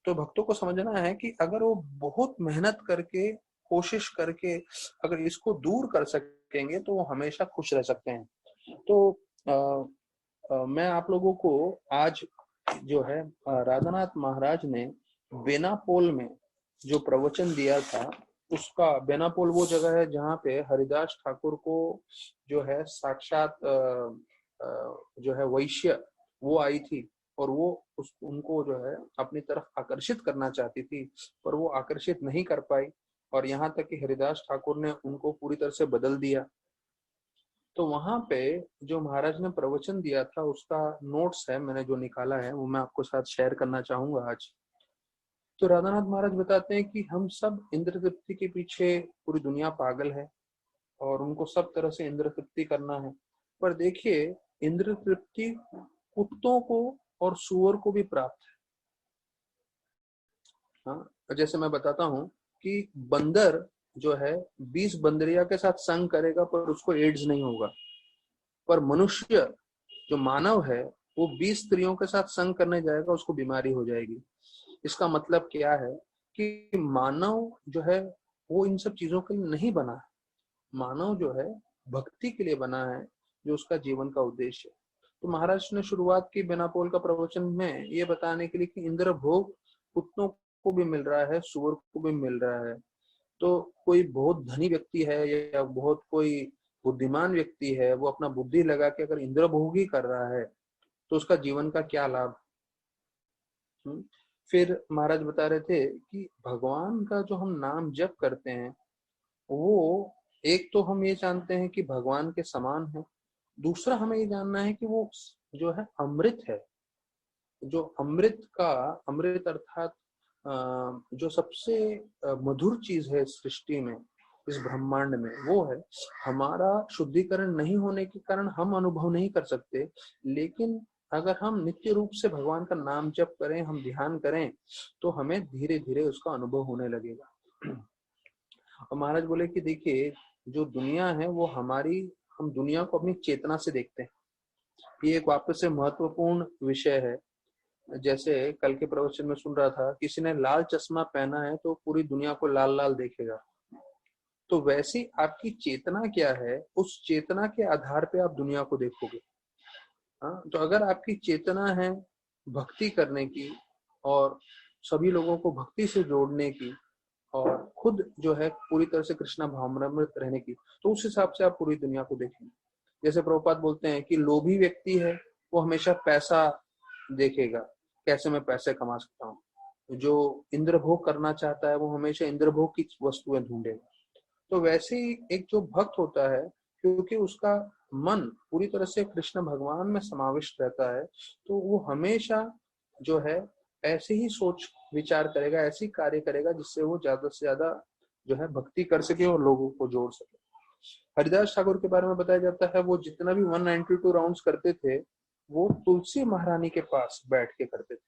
तो भक्तों को समझना है कि अगर वो बहुत मेहनत करके, कोशिश करके अगर इसको दूर कर सकेंगे तो वो हमेशा खुश रह सकते हैं। तो मैं आप लोगों को आज जो है राधानाथ महाराज ने बेनापोल में जो प्रवचन दिया था, उसका, बेनापोल वो जगह है जहाँ पे हरिदास ठाकुर को जो है साक्षात जो है वैश्य वो आई थी, और वो उनको जो है अपनी तरफ आकर्षित करना चाहती थी, पर वो आकर्षित नहीं कर पाई, और यहाँ तक कि हरिदास ठाकुर ने उनको पूरी तरह से बदल दिया। तो वहां पे जो महाराज ने प्रवचन दिया था उसका नोट्स है, मैंने जो निकाला है वो मैं आपको साथ शेयर करना चाहूंगा आज। तो राधानाथ महाराज बताते हैं कि हम सब इंद्र तृप्ति के पीछे, पूरी दुनिया पागल है और उनको सब तरह से इंद्र तृप्ति करना है। पर देखिए, इंद्र तृप्ति कुत्तों को और सूअर को भी प्राप्त है। हाँ, जैसे मैं बताता हूँ कि बंदर जो है 20 बंदरिया के साथ संग करेगा पर उसको एड्स नहीं होगा, पर मनुष्य जो मानव है वो 20 स्त्रियों के साथ संग करने जाएगा, उसको बीमारी हो जाएगी। इसका मतलब क्या है कि मानव जो है वो इन सब चीजों के लिए नहीं बना है। मानव जो है भक्ति के लिए बना है, जो उसका जीवन का उद्देश्य है। तो महाराज ने शुरुआत की बेनापोल का प्रवचन में ये बताने के लिए कि इंद्र भोग कुत्तों को भी मिल रहा है, सुअर को भी मिल रहा है। तो कोई बहुत धनी व्यक्ति है या बहुत कोई बुद्धिमान व्यक्ति है, वो अपना बुद्धि लगा के अगर इंद्र भोग ही कर रहा है तो उसका जीवन का क्या लाभ। फिर महाराज बता रहे थे कि भगवान का जो हम नाम जप करते हैं वो, एक तो हम ये जानते हैं कि भगवान के समान है, दूसरा हमें ये जानना है कि वो जो है अमृत है। जो अमृत का, अमृत अर्थात जो सबसे मधुर चीज है सृष्टि में, इस ब्रह्मांड में, वो है। हमारा शुद्धिकरण नहीं होने के कारण हम अनुभव नहीं कर सकते, लेकिन अगर हम नित्य रूप से भगवान का नाम जप करें, हम ध्यान करें, तो हमें धीरे धीरे उसका अनुभव होने लगेगा। और महाराज बोले कि देखिए, जो दुनिया है वो हमारी, हम दुनिया को अपनी चेतना से देखते हैं। ये एक वापस से महत्वपूर्ण विषय है। जैसे कल के प्रवचन में सुन रहा था, किसी ने लाल चश्मा पहना है तो पूरी दुनिया को लाल लाल देखेगा। तो वैसी आपकी चेतना क्या है, उस चेतना के आधार पे आप दुनिया को देखोगे। हाँ, तो अगर आपकी चेतना है भक्ति करने की और सभी लोगों को भक्ति से जोड़ने की और खुद जो है पूरी तरह से कृष्णा भावनामृत रहने की, तो उस हिसाब से आप पूरी दुनिया को देखेंगे। जैसे प्रभुपाद बोलते हैं कि लोभी व्यक्ति है वो हमेशा पैसा देखेगा, कैसे मैं पैसे कमा सकता हूँ। जो इंद्रभोग करना चाहता है वो हमेशा इंद्रभोग की वस्तुएं ढूंढेगा। तो वैसे ही एक जो भक्त होता है, क्योंकि उसका मन पूरी तरह से कृष्ण भगवान में समाविष्ट रहता है, तो वो हमेशा जो है ऐसे ही सोच विचार करेगा, ऐसी कार्य करेगा जिससे वो ज्यादा से ज्यादा जो है भक्ति कर सके और लोगों को जोड़ सके। हरिदास ठाकुर के बारे में बताया जाता है, वो जितना भी 192 राउंड्स करते थे वो तुलसी महारानी के पास बैठ के करते थे।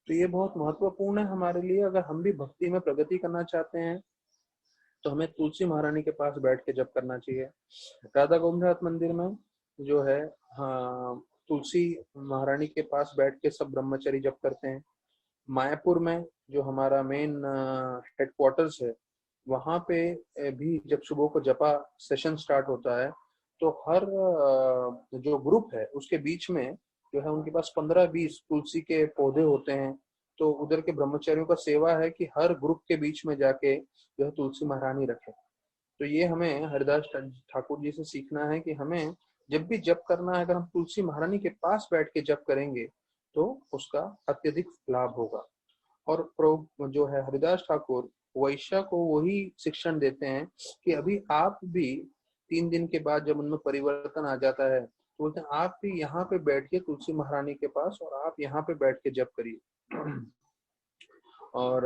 तो ये बहुत महत्वपूर्ण है हमारे लिए। अगर हम भी भक्ति में प्रगति करना चाहते हैं तो हमें तुलसी महारानी के पास बैठ के जप करना चाहिए। राधा गोविंदनाथ मंदिर में जो है, हाँ, तुलसी महारानी के पास बैठ के सब ब्रह्मचरी जप करते हैं। मायापुर में जो हमारा मेन हेडक्वार्टर्स है, वहां पे भी जब सुबह को जपा सेशन स्टार्ट होता है तो हर जो ग्रुप है उसके बीच में जो है उनके पास 15-20 तुलसी के पौधे होते हैं। तो उधर के ब्रह्मचारियों का सेवा है कि हर ग्रुप के बीच में जाके जो है तुलसी महारानी रखे। तो ये हमें हरिदास ठाकुर जी से सीखना है कि हमें जब भी जप करना है, अगर हम तुलसी महारानी के पास बैठ के जप करेंगे तो उसका अत्यधिक लाभ होगा। और जो है हरिदास ठाकुर वैश्या को वही शिक्षण देते हैं कि अभी आप भी 3 दिन के बाद जब उनमें परिवर्तन आ जाता है तो बोलते हैं आप भी यहाँ पे बैठिए तुलसी महारानी के पास और आप यहाँ पे बैठ के जप करिए। और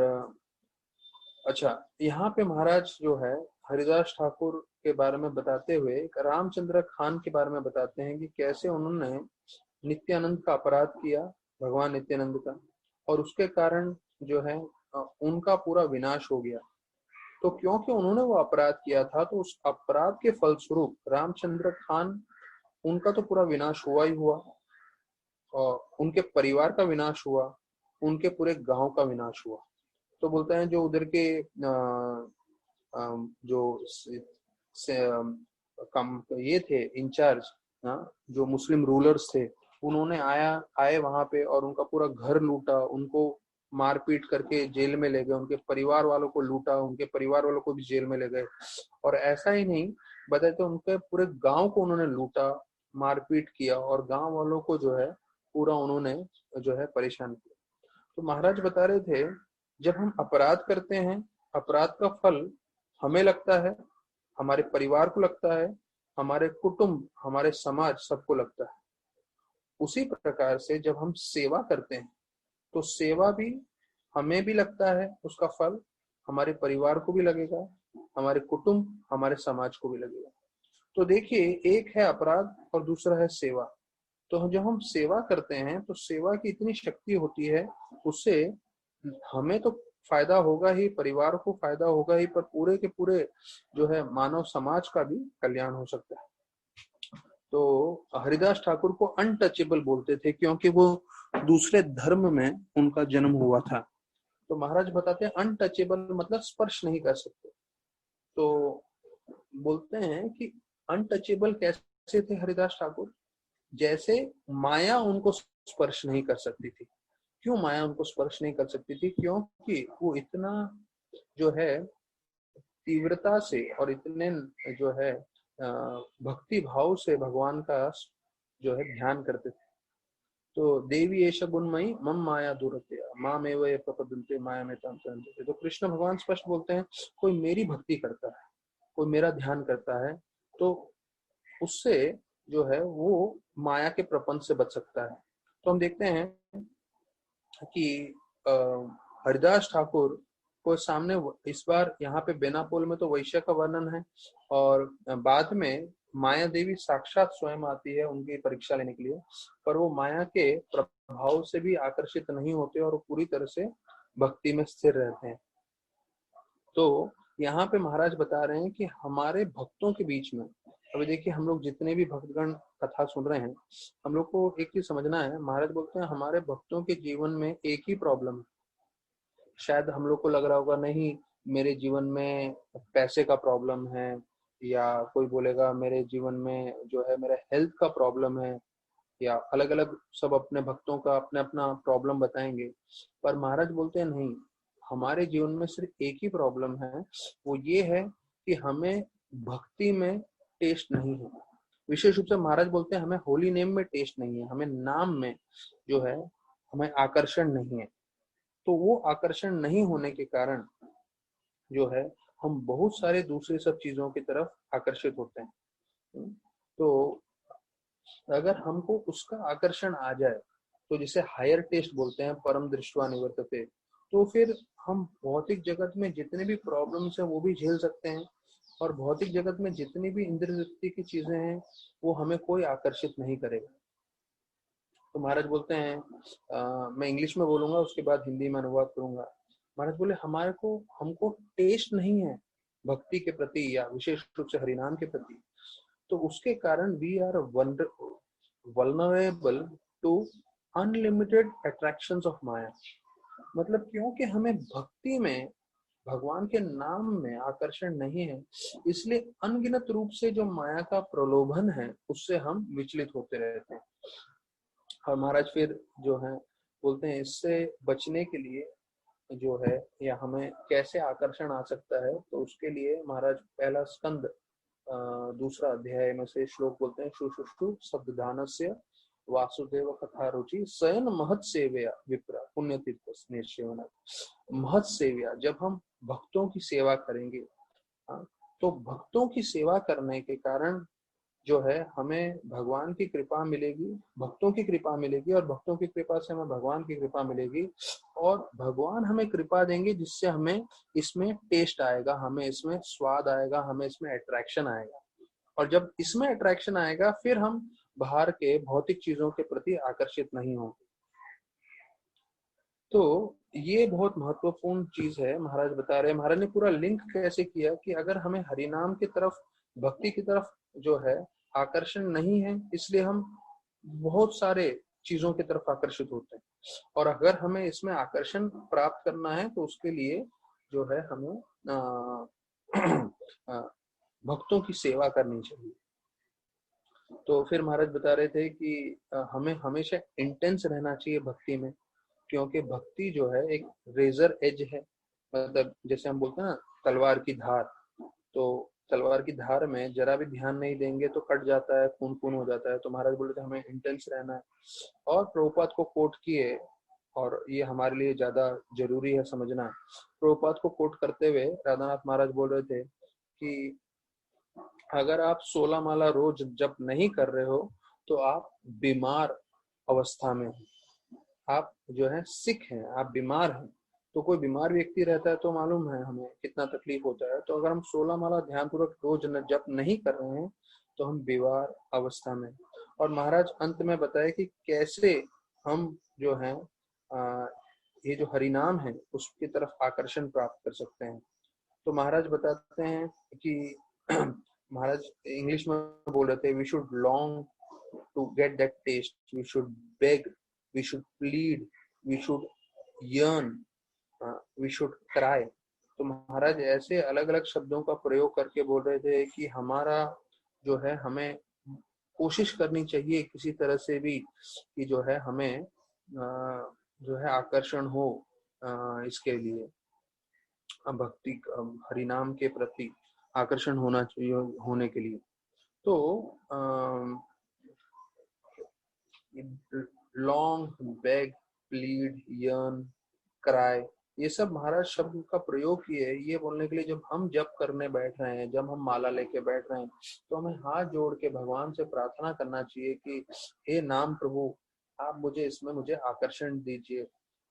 अच्छा, यहाँ पे महाराज जो है हरिदास ठाकुर के बारे में बताते हुए एक रामचंद्र खान के बारे में बताते हैं कि कैसे उन्होंने नित्यानंद का अपराध किया, भगवान नित्यानंद का, और उसके कारण जो है उनका पूरा विनाश हो गया। तो क्योंकि उन्होंने वो अपराध किया था तो उस अपराध के फलस्वरूप रामचंद्र खान, उनका तो पूरा विनाश हुआ ही हुआ और उनके परिवार का विनाश हुआ, उनके पूरे गांव का विनाश हुआ। तो बोलते हैं जो उधर के जो कम ये थे इंचार्ज, जो मुस्लिम रूलर्स थे, उन्होंने आए वहां पे और उनका पूरा घर लूटा, उनको मारपीट करके जेल में ले गए, उनके परिवार वालों को लूटा, उनके परिवार वालों को भी जेल में ले गए। और ऐसा ही नहीं बताए तो उनके पूरे गांव को उन्होंने लूटा, मारपीट किया और गांव वालों को जो है पूरा उन्होंने जो है परेशान किया। तो महाराज बता रहे थे जब हम अपराध करते हैं, अपराध का फल हमें लगता है, हमारे परिवार को लगता है, हमारे कुटुंब, हमारे समाज सबको लगता है। उसी प्रकार से जब हम सेवा करते हैं तो सेवा भी हमें भी लगता है, उसका फल हमारे परिवार को भी लगेगा, हमारे कुटुंब, हमारे समाज को भी लगेगा। तो देखिए, एक है अपराध और दूसरा है सेवा। तो जब हम सेवा करते हैं तो सेवा की इतनी शक्ति होती है, उससे हमें तो फायदा होगा ही, परिवार को फायदा होगा ही, पर पूरे के पूरे जो है मानव समाज का भी कल्याण हो सकता है। तो हरिदास ठाकुर को अनटचेबल बोलते थे क्योंकि वो दूसरे धर्म में उनका जन्म हुआ था। तो महाराज बताते हैं अनटचेबल मतलब स्पर्श नहीं कर सकते। तो बोलते हैं कि अनटचेबल कैसे थे हरिदास ठाकुर? जैसे माया उनको स्पर्श नहीं कर सकती थी। क्यों माया उनको स्पर्श नहीं कर सकती थी? क्योंकि वो इतना जो है तीव्रता से और इतने जो है भक्ति भाव से भगवान का जो है ध्यान करते थे। तो देवी ऐसा गुणमयी मम माया दूरत्या माम एव ये प्रपद्यन्ते माया में ताम चरन्ते। तो कृष्ण भगवान स्पष्ट बोलते हैं, कोई मेरी भक्ति करता है, कोई मेरा ध्यान करता है, तो उससे जो है वो माया के प्रपंच से बच सकता है। तो हम देखते हैं कि हरिदास ठाकुर को सामने इस बार यहाँ पे बेनापोल में तो वैश्य का वर्णन है, और बाद में माया देवी साक्षात स्वयं आती है उनकी परीक्षा लेने के लिए, पर वो माया के प्रभाव से भी आकर्षित नहीं होते और पूरी तरह से भक्ति में स्थिर रहते हैं। तो यहाँ पे महाराज बता रहे हैं कि हमारे भक्तों के बीच में, अभी देखिए हम लोग जितने भी भक्तगण कथा सुन रहे हैं, हम लोग को एक चीज समझना है। महाराज बोलते हैं हमारे भक्तों के जीवन में एक ही प्रॉब्लम है। शायद हम लोग को लग रहा होगा नहीं मेरे जीवन में पैसे का प्रॉब्लम है, या कोई बोलेगा मेरे जीवन में जो है मेरे हेल्थ का प्रॉब्लम है, या अलग अलग सब अपने भक्तों का अपना अपना प्रॉब्लम बताएंगे। पर महाराज बोलते हैं नहीं, हमारे जीवन में सिर्फ एक ही प्रॉब्लम है, वो ये है कि हमें भक्ति में टेस्ट नहीं है। विशेष रूप से महाराज बोलते हैं हमें होली नेम में टेस्ट नहीं है, हमें नाम में जो है हमें आकर्षण नहीं है। तो वो आकर्षण नहीं होने के कारण जो है हम बहुत सारे दूसरे सब चीजों की तरफ आकर्षित होते हैं। तो अगर हमको उसका आकर्षण आ जाए, तो जिसे हायर टेस्ट बोलते हैं, परम दृष्टवा निवर्तते, तो फिर हम भौतिक जगत में जितने भी प्रॉब्लम्स हैं वो भी झेल सकते हैं, और भौतिक जगत में जितनी भी इंद्रिय की चीजें हैं वो हमें कोई आकर्षित नहीं करेगा। तो महाराज बोलते हैं मैं इंग्लिश में बोलूंगा उसके बाद हिंदी में अनुवाद करूंगा। महाराज बोले हमारे को हमको टेस्ट नहीं है भक्ति के प्रति या विशेष रूप से हरिनाम के प्रति, तो उसके कारण we are vulnerable to unlimited attractions of maya. मतलब क्योंकि हमें भक्ति में भगवान के नाम में आकर्षण नहीं है, इसलिए अनगिनत रूप से जो माया का प्रलोभन है उससे हम विचलित होते रहते हैं। और महाराज फिर जो है बोलते हैं इससे बचने के लिए जो है या हमें कैसे आकर्षण आ सकता है, तो उसके लिए महाराज पहला स्कंद दूसरा अध्याय में से श्लोक बोलते हैं, शुशुष्टु शब्दानस्य वासुदेव कथा रुचि शयन महत सेव्या विप्र पुण्य तीर्थ निश्चय। महत सेव्या, जब हम भक्तों की सेवा करेंगे, तो भक्तों की सेवा करने के कारण जो है हमें भगवान की कृपा मिलेगी, भक्तों की कृपा मिलेगी, और भक्तों की कृपा से हमें भगवान की कृपा मिलेगी, और भगवान हमें कृपा देंगे जिससे हमें इसमें टेस्ट आएगा, हमें इसमें स्वाद आएगा, हमें इसमें अट्रैक्शन आएगा। और जब इसमें अट्रैक्शन आएगा फिर हम बाहर के भौतिक चीजों के प्रति आकर्षित नहीं होंगे। तो ये बहुत महत्वपूर्ण चीज है महाराज बता रहे हैं। महाराज ने पूरा लिंक कैसे किया कि अगर हमें हरिनाम की तरफ, भक्ति की तरफ जो है आकर्षण नहीं है, इसलिए हम बहुत सारे चीजों की तरफ आकर्षित होते हैं, और अगर हमें इसमें आकर्षण प्राप्त करना है तो उसके लिए जो है हमें भक्तों की सेवा करनी चाहिए। तो फिर महाराज बता रहे थे कि हमें हमेशा इंटेंस रहना चाहिए भक्ति में, क्योंकि भक्ति जो है एक रेजर एज है। मतलब जैसे हम बोलते हैं ना तलवार की धार, तो तलवार की धार में जरा भी ध्यान नहीं देंगे तो कट जाता है, खून खून हो जाता है। तो महाराज बोले थे हमें इंटेंस रहना है। और प्रभुपाद को कोट किए और ये हमारे लिए ज्यादा जरूरी है समझना। प्रभुपाद को कोट करते हुए राधानाथ महाराज बोल रहे थे कि अगर आप 16 माला रोज जप नहीं कर रहे हो तो आप बीमार अवस्था में हो, आप जो है सिक हैं, आप बीमार हैं। तो कोई बीमार व्यक्ति रहता है तो मालूम है हमें कितना तकलीफ होता है। तो अगर हम 16 माला ध्यानपूर्वक रोज जप नहीं कर रहे हैं तो हम बीमार अवस्था में। और महाराज अंत में बताए कि कैसे हम जो है ये जो हरिनाम है उसकी तरफ आकर्षण प्राप्त कर सकते हैं। तो महाराज बताते हैं कि महाराज इंग्लिश में बोल रहे थे, we should long to get that taste, we should beg, we should plead, we should yearn, we should cry. तो महाराज ऐसे अलग अलग शब्दों का प्रयोग करके बोल रहे थे कि हमारा जो है हमें कोशिश करनी चाहिए किसी तरह से भी कि जो है हमें जो है आकर्षण हो इसके लिए, भक्ति हरिनाम के प्रति आकर्षण होना चाहिए होने के लिए। तो long, beg, plead, yearn, cry, ये सब महाराज शब्द का प्रयोग किए ये बोलने के लिए जब हम जप करने बैठ रहे हैं, जब हम माला लेके बैठ रहे हैं तो हमें हाथ जोड़ के भगवान से प्रार्थना करना चाहिए कि हे नाम प्रभु, आप मुझे इसमें मुझे आकर्षण दीजिए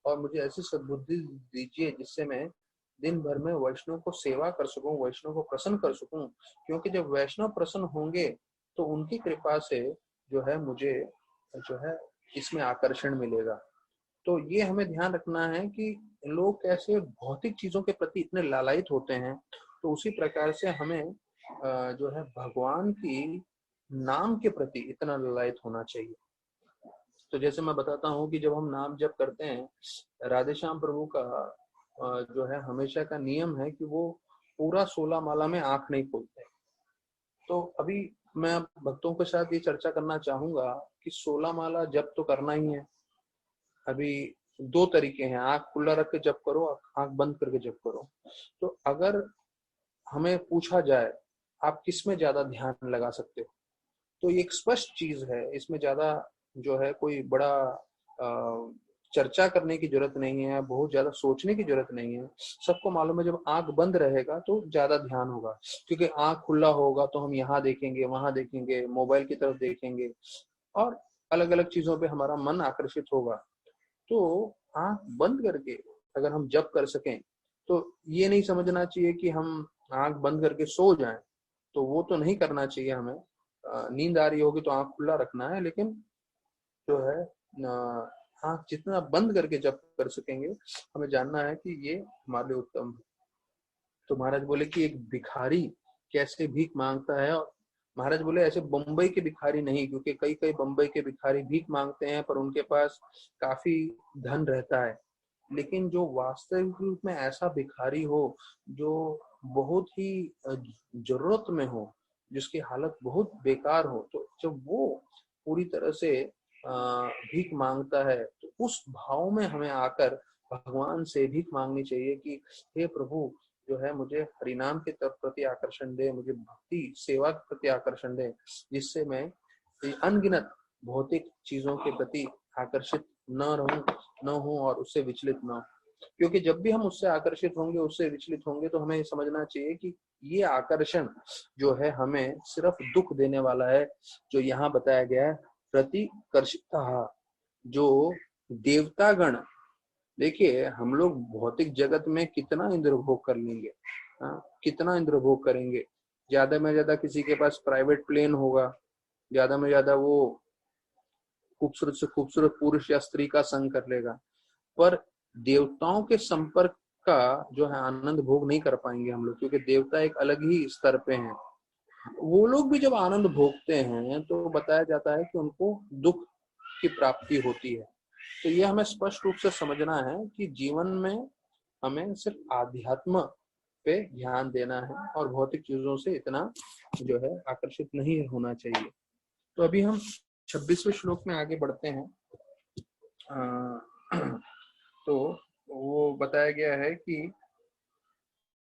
और मुझे ऐसी सद्बुद्धि दीजिए जिससे मैं दिन भर में वैष्णव को सेवा कर सकूं, वैष्णव को प्रसन्न कर सकूं। क्योंकि जब वैष्णव प्रसन्न होंगे तो उनकी कृपा से जो है मुझे जो है इसमें आकर्षण मिलेगा। तो ये हमें ध्यान रखना है कि लोग कैसे भौतिक चीजों के प्रति इतने लालायित होते हैं, तो उसी प्रकार से हमें जो है भगवान की नाम के प्रति इतना लालायित होना चाहिए। तो जैसे मैं बताता हूँ कि जब हम नाम जप करते हैं, राधेश्याम प्रभु का जो है हमेशा का नियम है कि वो पूरा 16 माला में आंख नहीं खोलते। तो अभी मैं भक्तों के साथ ये चर्चा करना चाहूंगा कि 16 माला जप तो करना ही है। अभी दो तरीके हैं, आंख खुला रख के जप करो, आंख बंद करके जप करो। तो अगर हमें पूछा जाए आप किस में ज्यादा ध्यान लगा सकते हो, तो ये एक स्पष्ट चीज है, इसमें ज्यादा जो है कोई बड़ा चर्चा करने की जरूरत नहीं है, बहुत ज्यादा सोचने की जरूरत नहीं है। सबको मालूम है जब आंख बंद रहेगा तो ज्यादा ध्यान होगा, क्योंकि आंख खुला होगा तो हम यहाँ देखेंगे, वहां देखेंगे, मोबाइल की तरफ देखेंगे और अलग अलग चीजों पे हमारा मन आकर्षित होगा। तो आंख बंद करके अगर हम जप कर सकें तो ये नहीं समझना चाहिए कि हम आंख बंद करके सो जाएं, तो वो तो नहीं करना चाहिए हमें। नींद आ रही होगी तो आंख खुला रखना है, लेकिन जो है आंख जितना बंद करके जप कर सकेंगे हमें जानना है कि ये हमारे लिए उत्तम है। तो महाराज बोले कि एक भिखारी कैसे भीख मांगता है, और महाराज बोले ऐसे बम्बई के भिखारी नहीं, क्योंकि कई कई बम्बई के भिखारी भीख मांगते हैं पर उनके पास काफी धन रहता है। लेकिन जो वास्तविक रूप में ऐसा भिखारी हो जो बहुत ही जरूरत में हो, जिसकी हालत बहुत बेकार हो, तो जब वो पूरी तरह से भीख मांगता है तो उस भाव में हमें आकर भगवान से भीख मांगनी चाहिए कि हे प्रभु जो है मुझे हरिनाम के तरफ प्रति आकर्षण दे, मुझे भक्ति सेवा के प्रति आकर्षण दे, जिससे मैं अनगिनत भौतिक चीजों के प्रति आकर्षित न हूं और उससे विचलित न हो। क्योंकि जब भी हम उससे आकर्षित होंगे, उससे विचलित होंगे, तो हमें समझना चाहिए कि ये आकर्षण जो है हमें सिर्फ दुख देने वाला है। जो यहाँ बताया गया है प्रतिकर्षिता, जो देवतागण, देखिए हम लोग भौतिक जगत में कितना इंद्रभोग कर लेंगे, कितना इंद्रभोग करेंगे। ज्यादा में ज्यादा किसी के पास प्राइवेट प्लेन होगा, ज्यादा में ज्यादा वो खूबसूरत से खूबसूरत पुरुष या स्त्री का संग कर लेगा, पर देवताओं के संपर्क का जो है आनंद भोग नहीं कर पाएंगे हम लोग, क्योंकि देवता एक अलग ही स्तर पे हैं। वो लोग भी जब आनंद भोगते हैं तो बताया जाता है कि उनको दुख की प्राप्ति होती है। तो ये हमें स्पष्ट रूप से समझना है कि जीवन में हमें सिर्फ आध्यात्म पे ध्यान देना है और भौतिक चीजों से इतना जो है आकर्षित नहीं होना चाहिए। तो अभी हम 26वें श्लोक में आगे बढ़ते हैं। तो वो बताया गया है कि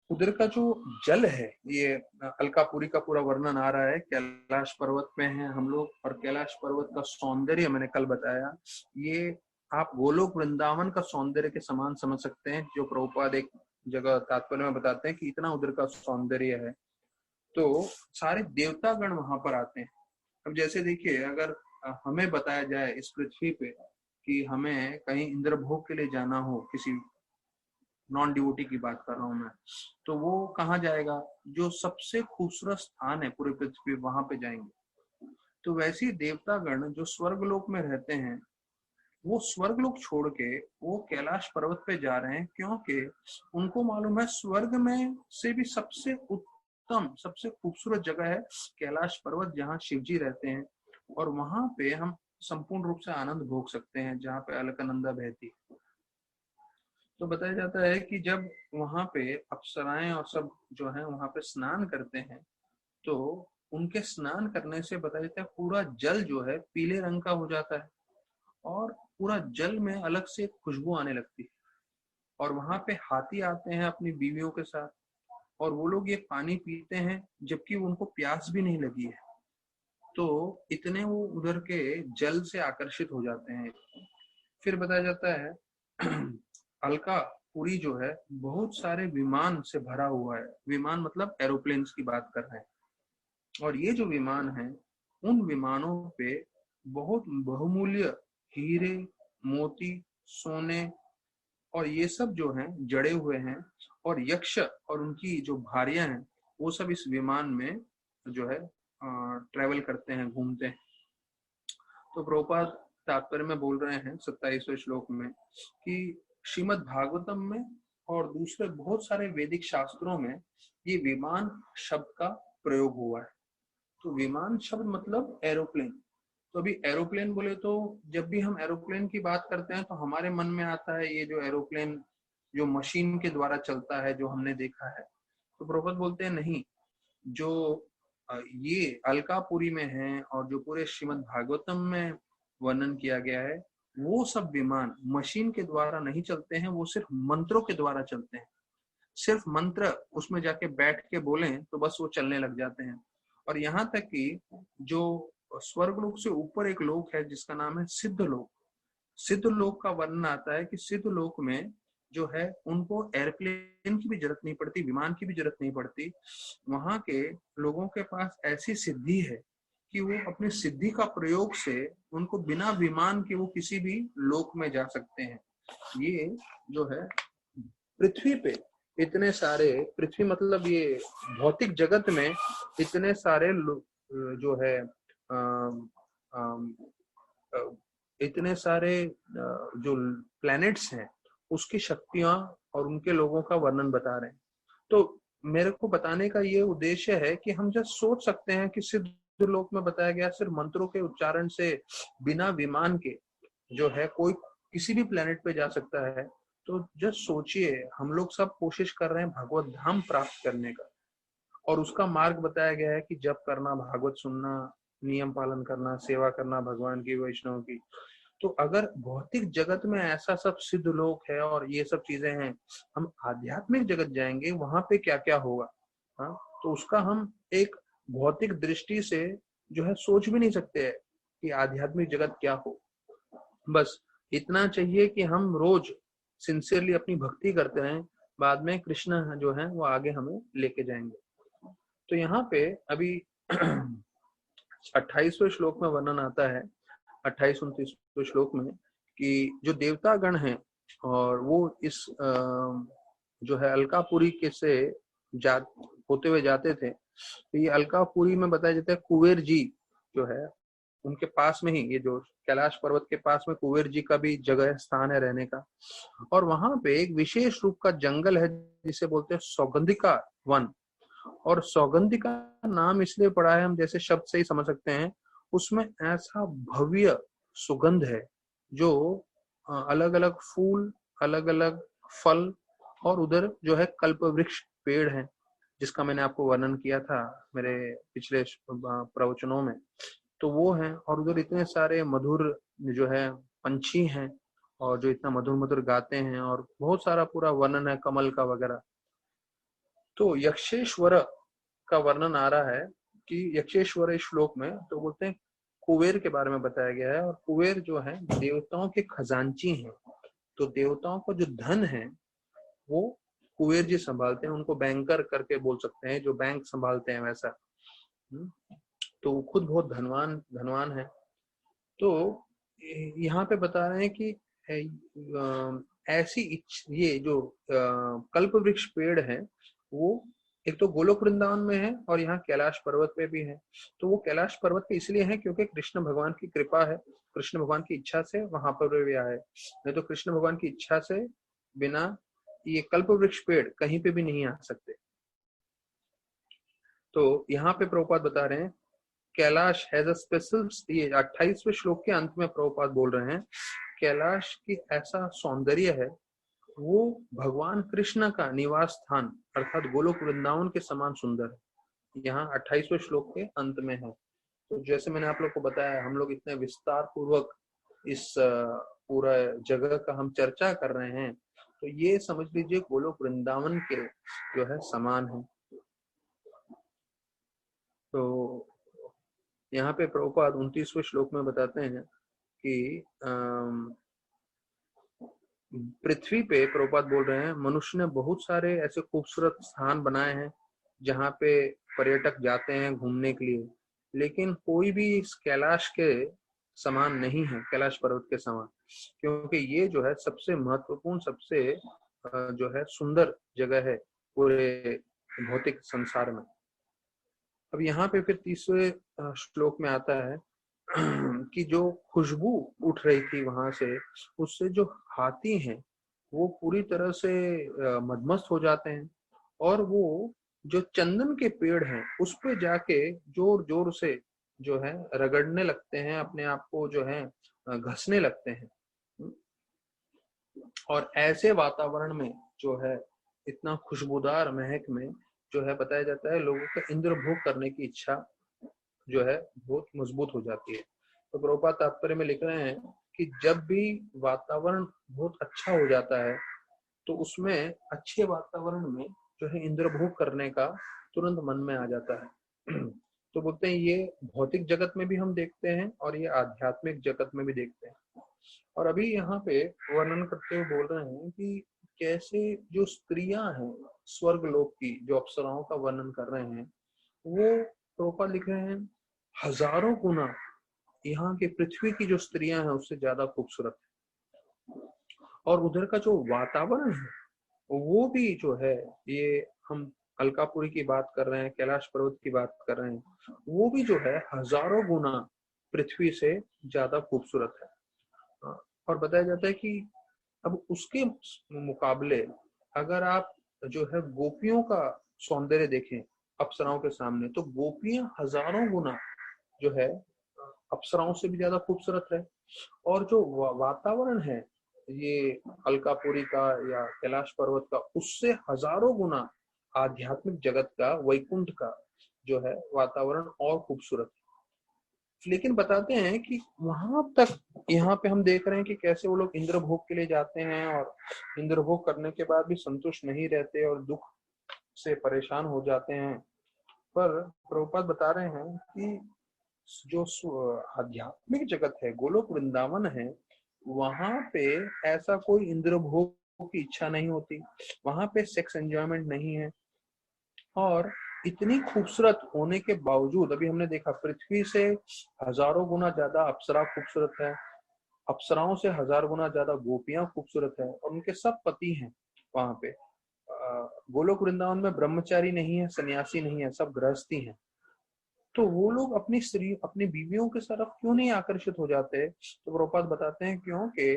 उधर का जो जल है, ये अलकापुरी का पूरा वर्णन आ रहा है। कैलाश पर्वत पे हैं हम लोग और कैलाश पर्वत का सौंदर्य मैंने कल बताया, ये आप गोलोक वृंदावन का सौंदर्य के समान समझ सकते हैं, जो प्रभुपाद एक जगह तात्पर्य में बताते हैं कि इतना उधर का सौंदर्य है। तो सारे देवतागण वहां पर आते हैं। अब जैसे देखिए, अगर हमें बताया जाए इस पृथ्वी पे कि हमें कहीं इंद्रभोग के लिए जाना हो, किसी नॉन डिवोटी की बात कर रहा हूं मैं, तो वो कहाँ जाएगा? जो सबसे खूबसूरत स्थान है पूरे पृथ्वी, वहां पे जाएंगे। तो वैसे ही देवतागण जो स्वर्गलोक में रहते हैं, वो स्वर्गलोक छोड़ के वो कैलाश पर्वत पे जा रहे हैं, क्योंकि उनको मालूम है स्वर्ग में से भी सबसे उत्तम, सबसे खूबसूरत जगह है कैलाश पर्वत, जहाँ शिव जी रहते हैं। और वहां पे हम संपूर्ण रूप से आनंद भोग सकते हैं, जहाँ पे अलकनंदा बहती है। तो बताया जाता है कि जब वहां पे अप्सराएं और सब जो है वहां पे स्नान करते हैं, तो उनके स्नान करने से बताया जाता है पूरा जल जो है पीले रंग का हो जाता है, और पूरा जल में अलग से खुशबू आने लगती है। और वहां पे हाथी आते हैं अपनी बीवियों के साथ, और वो लोग ये पानी पीते हैं जबकि उनको प्यास भी नहीं लगी है। तो इतने वो उधर के जल से आकर्षित हो जाते हैं। फिर बताया जाता है अलकापुरी जो है बहुत सारे विमान से भरा हुआ है। विमान मतलब एरोप्लेन्स की बात कर रहे हैं। और ये जो विमान है, उन विमानों पे बहुत बहुमूल्य हीरे, मोती, सोने और ये सब जो हैं जड़े हुए हैं। और यक्ष और उनकी जो भारियां हैं, वो सब इस विमान में जो है ट्रेवल करते हैं, घूमते हैं। तो प्रभुपाद तात्पर्य में बोल रहे हैं 27वें श्लोक में कि श्रीमद् भागवतम में और दूसरे बहुत सारे वैदिक शास्त्रों में ये विमान शब्द का प्रयोग हुआ है। तो विमान शब्द मतलब एरोप्लेन। तो अभी एरोप्लेन बोले तो जब भी हम एरोप्लेन की बात करते हैं तो हमारे मन में आता है ये जो एरोप्लेन जो मशीन के द्वारा चलता है, जो हमने देखा है। तो प्रभुपाद बोलते हैं नहीं, जो ये अलकापुरी में है और जो पूरे श्रीमद् भागवतम में वर्णन किया गया है, वो सब विमान मशीन के द्वारा नहीं चलते हैं, वो सिर्फ मंत्रों के द्वारा चलते हैं। सिर्फ मंत्र उसमें जाके बैठ के बोलें तो बस वो चलने लग जाते हैं। और यहाँ तक कि जो स्वर्गलोक से ऊपर एक लोक है जिसका नाम है सिद्ध लोक। सिद्ध लोक का वर्णन आता है कि सिद्ध लोक में जो है उनको एयरप्लेन की भी जरूरत नहीं पड़ती, विमान की भी जरूरत नहीं पड़ती। वहां के लोगों के पास ऐसी सिद्धि है कि वो अपनी सिद्धि का प्रयोग से उनको बिना विमान के वो किसी भी लोक में जा सकते हैं। ये जो है पृथ्वी पे इतने सारे, पृथ्वी मतलब ये भौतिक जगत में इतने सारे जो है इतने सारे जो प्लैनेट्स हैं उसकी शक्तियां और उनके लोगों का वर्णन बता रहे हैं। तो मेरे को बताने का ये उद्देश्य है कि हम जब सोच सकते हैं कि सिद्ध लोक में बताया गया सिर्फ मंत्रों के उच्चारण से बिना विमान के जो है कोई किसी भी प्लेनेट पे जा सकता है। तो जस्ट सोचिए, हम लोग सब कोशिश कर रहे हैं भगवत धाम प्राप्त करने का, और उसका मार्ग बताया गया है कि जप करना, भागवत सुनना, नियम पालन करना, सेवा करना भगवान की, वैष्णव की। तो अगर भौतिक जगत में ऐसा सब सिद्ध लोक है और ये सब चीजें हैं, हम आध्यात्मिक जगत जाएंगे, वहां पे क्या क्या होगा। हाँ, तो उसका हम एक भौतिक दृष्टि से जो है सोच भी नहीं सकते हैं कि आध्यात्मिक जगत क्या हो। बस इतना चाहिए कि हम रोज सिंसियरली अपनी भक्ति करते रहें, बाद में कृष्ण जो है वो आगे हमें लेके जाएंगे। तो यहाँ पे अभी 28वें श्लोक में वर्णन आता है, 28-29 श्लोक में, कि जो देवतागण हैं और वो इस जो है अलकापुरी के से होते हुए जाते थे। तो ये अलकापुरी में बताया जाता है कुबेर जी जो है उनके पास में ही, ये जो कैलाश पर्वत के पास में कुबेर जी का भी जगह स्थान है रहने का। और वहां पे एक विशेष रूप का जंगल है जिसे बोलते हैं सौगंधिका वन। और सौगंधिका नाम इसलिए पड़ा है, हम जैसे शब्द से ही समझ सकते हैं, उसमें ऐसा भव्य सुगंध है जो अलग अलग फूल, अलग अलग फल, और उधर जो है कल्प वृक्ष पेड़ है जिसका मैंने आपको वर्णन किया था मेरे पिछले प्रवचनों में। तो वो है, और उधर इतने सारे मधुर जो है पंछी हैं और जो इतना मधुर मधुर गाते हैं, और बहुत सारा पूरा वर्णन है कमल का वगैरह। तो यक्षेश्वर का वर्णन आ रहा है कि यक्षेश्वर श्लोक में तो बोलते हैं कुबेर के बारे में बताया गया है। और कुबेर जो है देवताओं के खजांची हैं। तो देवताओं का जो धन है वो कुबेर जी संभालते हैं। उनको बैंकर करके बोल सकते हैं, जो बैंक संभालते हैं वैसा। तो वो खुद बहुत धनवान धनवान है। तो यहाँ पे बता रहे हैं कि ऐसी ये जो कल्प वृक्ष पेड़ है वो एक तो गोलोक वृंदावन में है और यहाँ कैलाश पर्वत पे भी है। तो वो कैलाश पर्वत पे इसलिए है क्योंकि कृष्ण भगवान की कृपा है, कृष्ण भगवान की इच्छा से वहां पर भी आए। नहीं तो कृष्ण भगवान की इच्छा से बिना ये कल्प वृक्ष पेड़ कहीं पे भी नहीं आ सकते। तो यहाँ पे प्रभुपाद बता रहे हैं कैलाश हैज अ स्पेशल, ये 28वें श्लोक के अंत में प्रभुपाद बोल रहे हैं कैलाश की ऐसा सौंदर्य है, वो भगवान कृष्ण का निवास स्थान अर्थात गोलोक वृंदावन के समान सुंदर है। यहाँ 28वें श्लोक के अंत में है। तो जैसे मैंने आप लोग को बताया, हम लोग इतने विस्तार पूर्वक इस पूरा जगह का हम चर्चा कर रहे हैं, तो ये समझ लीजिए गोलोक वृंदावन के जो है समान है। तो यहाँ पे प्रभुपाद 29वें श्लोक में बताते हैं कि पृथ्वी पे प्रभुपाद बोल रहे हैं मनुष्य ने बहुत सारे ऐसे खूबसूरत स्थान बनाए हैं जहाँ पे पर्यटक जाते हैं घूमने के लिए, लेकिन कोई भी इस कैलाश के समान नहीं है, कैलाश पर्वत के समान, क्योंकि ये जो है सबसे महत्वपूर्ण, सबसे जो है सुंदर जगह है पूरे भौतिक संसार में। अब यहाँ पे फिर 30वें श्लोक में आता है कि जो खुशबू उठ रही थी वहां से, उससे जो हाथी हैं वो पूरी तरह से मदमस्त हो जाते हैं और वो जो चंदन के पेड़ हैं उस पे जाके जोर जोर से जो है रगड़ने लगते हैं, अपने आप को जो है घसने लगते हैं। और ऐसे वातावरण में जो है इतना खुशबूदार महक में जो है बताया जाता है लोगों का इंद्र भोग करने की इच्छा जो है बहुत मजबूत हो जाती है। तो प्रभुपाद तात्पर्य में लिख रहे हैं कि जब भी वातावरण बहुत अच्छा हो जाता है तो उसमें अच्छे वातावरण में जो है इंद्र भोग करने का तुरंत मन में आ जाता है। तो बोलते हैं ये भौतिक जगत में भी हम देखते हैं और ये आध्यात्मिक जगत में भी देखते हैं। और अभी यहाँ पे वर्णन करते हुए बोल रहे हैं कि कैसे जो स्त्रियां हैं स्वर्ग लोक की, जो अप्सराओं का वर्णन कर रहे हैं, वो प्रभुपाद लिख रहे हैं हजारों गुना यहाँ के पृथ्वी की जो स्त्रियां हैं उससे ज्यादा खूबसूरत है। और उधर का जो वातावरण है वो भी जो है, ये हम अलकापुरी की बात कर रहे हैं, कैलाश पर्वत की बात कर रहे हैं, वो भी जो है हजारों गुना पृथ्वी से ज्यादा खूबसूरत है। और बताया जाता है कि अब उसके मुकाबले अगर आप जो है गोपियों का सौंदर्य देखें अप्सराओं के सामने, तो गोपियां हजारों गुना जो है अप्सराओं से भी ज्यादा खूबसूरत है। और जो वातावरण है ये अलकापुरी का या कैलाश पर्वत का, उससे हजारों गुना आध्यात्मिक जगत का, वैकुंठ का जो है वातावरण और खूबसूरत है। लेकिन बताते हैं कि वहां तक यहाँ पे हम देख रहे हैं कि कैसे वो लोग इंद्र भोग के लिए जाते हैं और इंद्र भोग करने के बाद भी संतुष्ट नहीं रहते और दुख से परेशान हो जाते हैं। पर प्रभुपाद बता रहे हैं कि जो आध्यात्मिक जगत है, गोलोक वृंदावन है, वहां पे ऐसा कोई इंद्र भोग की इच्छा नहीं होती, वहां पे सेक्स एंजॉयमेंट नहीं है। और इतनी खूबसूरत होने के बावजूद अभी हमने देखा पृथ्वी से हजारों गुना ज्यादा अप्सरा खूबसूरत है, अप्सराओं से हजार गुना ज्यादा गोपियां खूबसूरत है और उनके सब पति हैं वहां पे। गोलोक वृंदावन में ब्रह्मचारी नहीं है, सन्यासी नहीं है, सब गृहस्थी हैं। तो वो लोग अपनी बीवियों के तरफ क्यों नहीं आकर्षित हो जाते? तो प्रभुपाद बताते हैं क्योंकि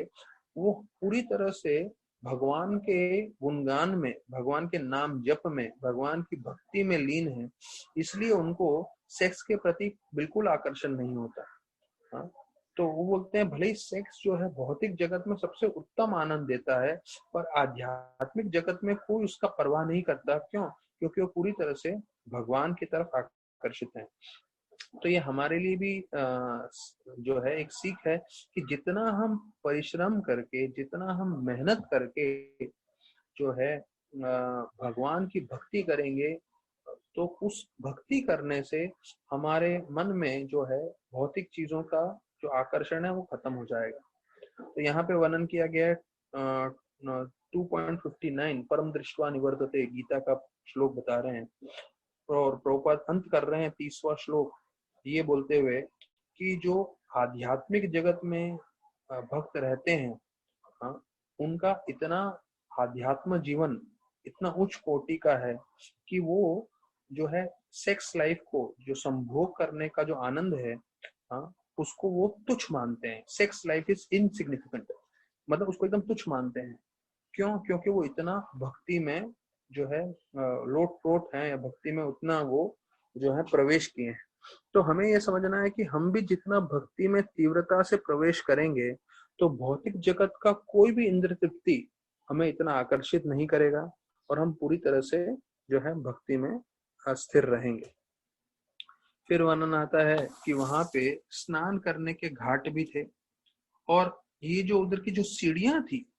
वो पूरी तरह से भगवान के गुणगान में, भगवान के नाम जप में, भगवान की भक्ति में लीन है, इसलिए उनको सेक्स के प्रति बिल्कुल आकर्षण नहीं होता। हाँ? तो वो बोलते हैं भले ही सेक्स जो है भौतिक जगत में सबसे उत्तम आनंद देता है, पर आध्यात्मिक जगत में कोई उसका परवाह नहीं करता। क्यों? क्योंकि वो पूरी तरह से भगवान की तरफ आकर्षित है। तो ये हमारे लिए भी जो है एक सीख है कि जितना हम परिश्रम करके, जितना हम मेहनत करके जो है भगवान की भक्ति करेंगे, तो उस भक्ति करने से हमारे मन में जो है भौतिक चीजों का जो आकर्षण है वो खत्म हो जाएगा। तो यहाँ पे वर्णन किया गया है 2.59 परम दृष्ट्वा निवर्तते, गीता का श्लोक बता रहे हैं। और प्रभुपाद अंत कर रहे हैं 30वां श्लोक ये बोलते हुए कि जो आध्यात्मिक जगत में भक्त रहते हैं, हाँ, उनका इतना आध्यात्म जीवन इतना उच्च कोटि का है कि वो जो है सेक्स लाइफ को जो संभोग करने का जो आनंद है, हाँ, उसको वो तुच्छ मानते हैं। सेक्स लाइफ इज इनसिग्निफिकेंट, मतलब उसको एकदम तुच्छ मानते हैं। क्यों? क्योंकि वो इतना भक्ति में जो है लोट पोट है, या भक्ति में उतना वो जो है प्रवेश किए हैं। तो हमें ये समझना है कि हम भी जितना भक्ति में तीव्रता से प्रवेश करेंगे तो भौतिक जगत का कोई भी इंद्र तृप्ति हमें इतना आकर्षित नहीं करेगा, और हम पूरी तरह से जो है भक्ति में स्थिर रहेंगे। फिर वर्णन आता है कि वहां पे स्नान करने के घाट भी थे, और ये जो उधर की जो सीढ़ियां थी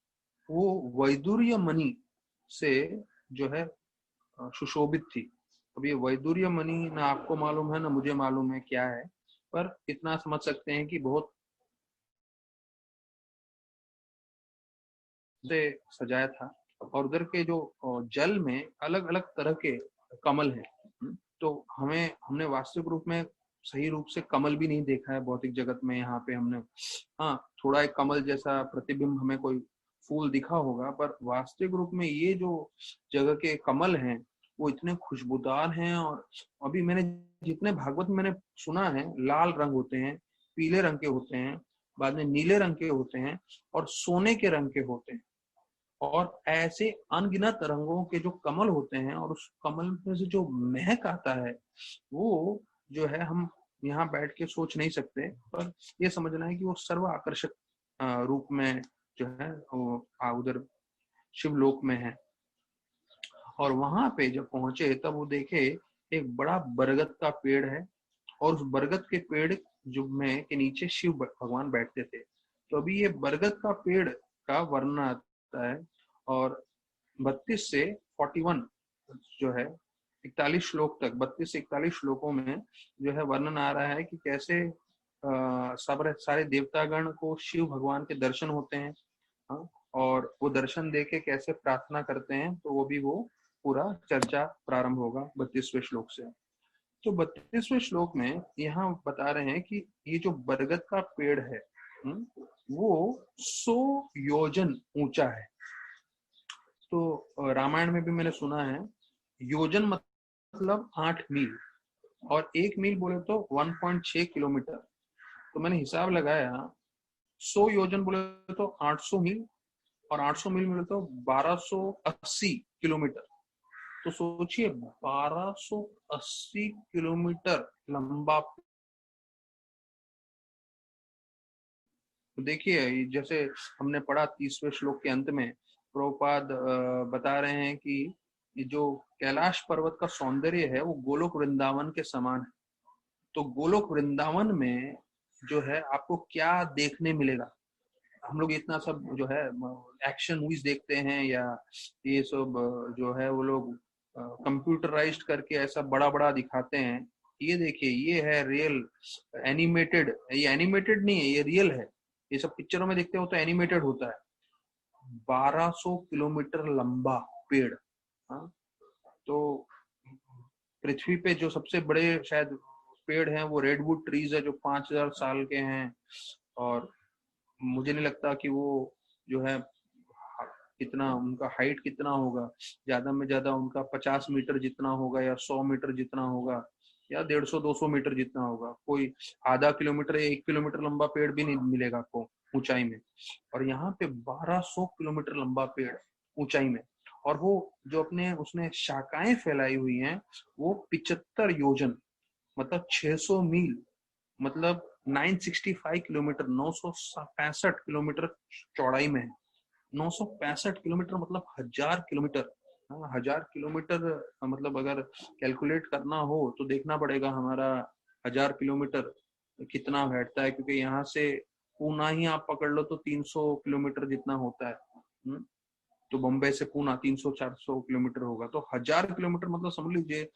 वो वैदुर्य मणि से जो है सुशोभित थी। अब ये वैदुर्य मणि ना आपको मालूम है ना मुझे मालूम है क्या है, पर इतना समझ सकते हैं कि बहुत से सजाया था। और उधर के जो जल में अलग अलग तरह के कमल हैं। तो हमने वास्तविक रूप में सही रूप से कमल भी नहीं देखा है भौतिक जगत में। यहाँ पे हमने हाँ थोड़ा एक कमल जैसा प्रतिबिंब हमें कोई फूल दिखा होगा, पर वास्तविक रूप में ये जो जगह के कमल हैं वो इतने खुशबूदार हैं। और अभी मैंने जितने भागवत में मैंने सुना है, लाल रंग होते हैं, पीले रंग के होते हैं, बाद में नीले रंग के होते हैं, और सोने के रंग के होते हैं। और ऐसे अनगिनत रंगों के जो कमल होते हैं, और उस कमल में से जो महक आता है वो जो है हम यहाँ बैठ के सोच नहीं सकते। पर ये समझना है कि वो सर्व आकर्षक रूप में जो है वो उधर शिवलोक में है। और वहां पे जब पहुंचे तब वो देखे एक बड़ा बरगद का पेड़ है, और उस बरगद के पेड़ जो में के नीचे शिव भगवान बैठते थे। तो अभी ये बरगद का पेड़ का वर्णन आता है, और 32 से 41 जो है 41 श्लोक तक, 32 से 41 श्लोकों में जो है वर्णन आ रहा है कि कैसे सारे देवतागण को शिव भगवान के दर्शन होते हैं। हाँ, और वो दर्शन देके कैसे प्रार्थना करते हैं, तो वो भी वो पूरा चर्चा प्रारंभ होगा 32वें श्लोक से। तो 32वें श्लोक में यहाँ बता रहे हैं कि ये जो बरगद का पेड़ है वो 100 योजन ऊंचा है। तो रामायण में भी मैंने सुना है योजन मतलब 8 मील, और 1 मील बोले तो 1.6 किलोमीटर। तो मैंने हिसाब लगाया 100 योजन बोले तो 800 मील, और 800 मील बोले तो 1280 किलोमीटर। तो सोचिए 1280 किलोमीटर लंबा। तो देखिए जैसे हमने पढ़ा 30वें श्लोक के अंत में प्रभुपाद बता रहे हैं कि ये जो कैलाश पर्वत का सौंदर्य है वो गोलोक वृंदावन के समान है। तो गोलोक वृंदावन में जो है आपको क्या देखने मिलेगा? हम लोग इतना सब जो है एक्शन मूवीज देखते हैं, या ये सब जो है वो लोग कंप्यूटराइज्ड करके ऐसा बड़ा बड़ा दिखाते हैं। ये देखिए ये है रियल एनिमेटेड। ये एनिमेटेड नहीं है, ये रियल है। ये सब पिक्चरों में देखते हो तो एनिमेटेड होता है। 1200 किलोमीटर लंबा पेड़। हाँ, तो पृथ्वी पे जो सबसे बड़े शायद पेड़ हैं वो रेडवुड ट्रीज है जो 5000 साल के हैं। और मुझे नहीं लगता कि वो जो है कितना उनका हाइट कितना होगा, ज्यादा में ज्यादा उनका 50 मीटर जितना होगा, या 100 मीटर जितना होगा, या 150-200 मीटर जितना होगा। कोई आधा किलोमीटर या 1 किलोमीटर लंबा पेड़ भी नहीं मिलेगा आपको ऊंचाई में। और यहाँ पे 1200 किलोमीटर लंबा पेड़ ऊंचाई में, और वो जो अपने उसने शाखाएं फैलाई हुई हैं वो 75 योजन मतलब 600 मील, मतलब 965 किलोमीटर, 965 किलोमीटर चौड़ाई में है। 965 किलोमीटर मतलब 1000 किलोमीटर। हाँ, 1000 किलोमीटर मतलब अगर कैलकुलेट करना हो तो देखना पड़ेगा हमारा 1000 किलोमीटर कितना बैठता है, क्योंकि यहाँ से पूना ही आप पकड़ लो तो 300 किलोमीटर जितना होता है। तो बम्बई से पूना 300-400 किलोमीटर होगा, तो 1000 किलोमीटर मतलब समझ लीजिए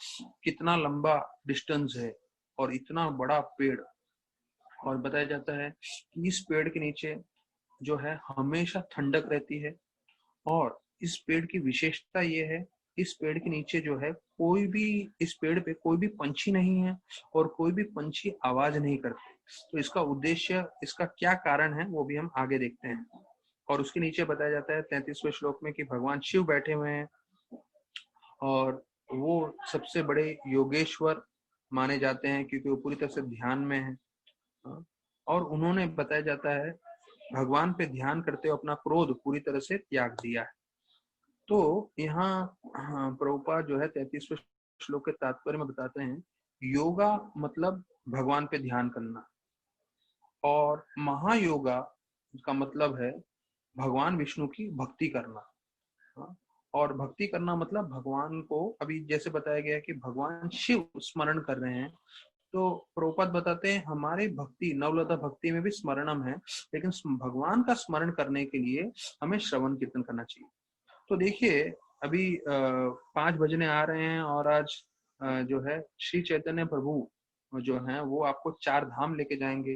कितना लंबा डिस्टेंस है, और इतना बड़ा पेड़। और बताया जाता है कि इस पेड़ के नीचे जो है हमेशा ठंडक रहती है, और इस पेड़ की विशेषता ये है, इस पेड़ के नीचे जो है कोई भी, इस पेड़ पे कोई भी पंछी नहीं है, और कोई भी पंछी आवाज नहीं करते। तो इसका उद्देश्य, इसका क्या कारण है, वो भी हम आगे देखते हैं। और उसके नीचे बताया जाता है 33वें श्लोक में कि भगवान शिव बैठे हुए हैं, और वो सबसे बड़े योगेश्वर माने जाते हैं, क्योंकि वो पूरी तरह से ध्यान में है। और उन्होंने, बताया जाता है, भगवान पे ध्यान करते हुए अपना क्रोध पूरी तरह से त्याग दिया है। तो यहाँ प्रभुपाद जो है 33वें श्लोक के तात्पर्य में बताते हैं, योगा मतलब भगवान पे ध्यान करना, और महायोगा का मतलब है भगवान विष्णु की भक्ति करना। और भक्ति करना मतलब भगवान को, अभी जैसे बताया गया कि भगवान शिव स्मरण कर रहे हैं, तो प्रभुपाद बताते हैं हमारे भक्ति, नवलता भक्ति में भी स्मरणम है, लेकिन भगवान का स्मरण करने के लिए हमें श्रवण कीर्तन करना चाहिए। तो देखिए अभी 5 बजने आ रहे हैं, और आज जो है श्री चैतन्य प्रभु जो है वो आपको 4 धाम लेके जाएंगे।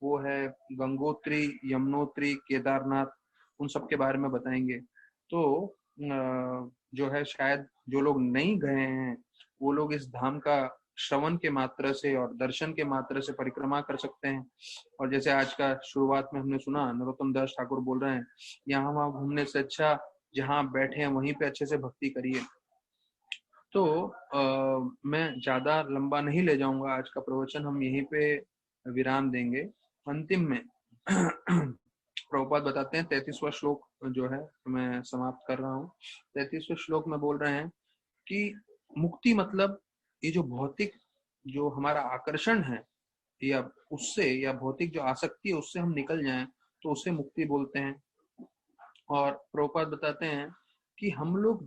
वो है गंगोत्री, यमुनोत्री, केदारनाथ, उन सब के बारे में बताएंगे। तो जो है शायद जो लोग नहीं गए हैं वो लोग इस धाम का श्रवण के मात्र से और दर्शन के मात्र से परिक्रमा कर सकते हैं। और जैसे आज का शुरुआत में हमने सुना, नरोत्तम दास ठाकुर बोल रहे हैं, यहाँ वहां घूमने से अच्छा जहाँ बैठे हैं वहीं पे अच्छे से भक्ति करिए। तो मैं ज्यादा लंबा नहीं ले जाऊंगा, आज का प्रवचन हम यहीं पे विराम देंगे। अंतिम में प्रभुपाद बताते हैं 33वां श्लोक जो है मैं समाप्त कर रहा हूँ। 33वें श्लोक में बोल रहे हैं कि मुक्ति मतलब ये जो भौतिक जो हमारा आकर्षण है, या उससे, या भौतिक जो आसक्ति है उससे हम निकल जाएं, तो उसे मुक्ति बोलते हैं। और प्रभुपाद बताते हैं कि हम लोग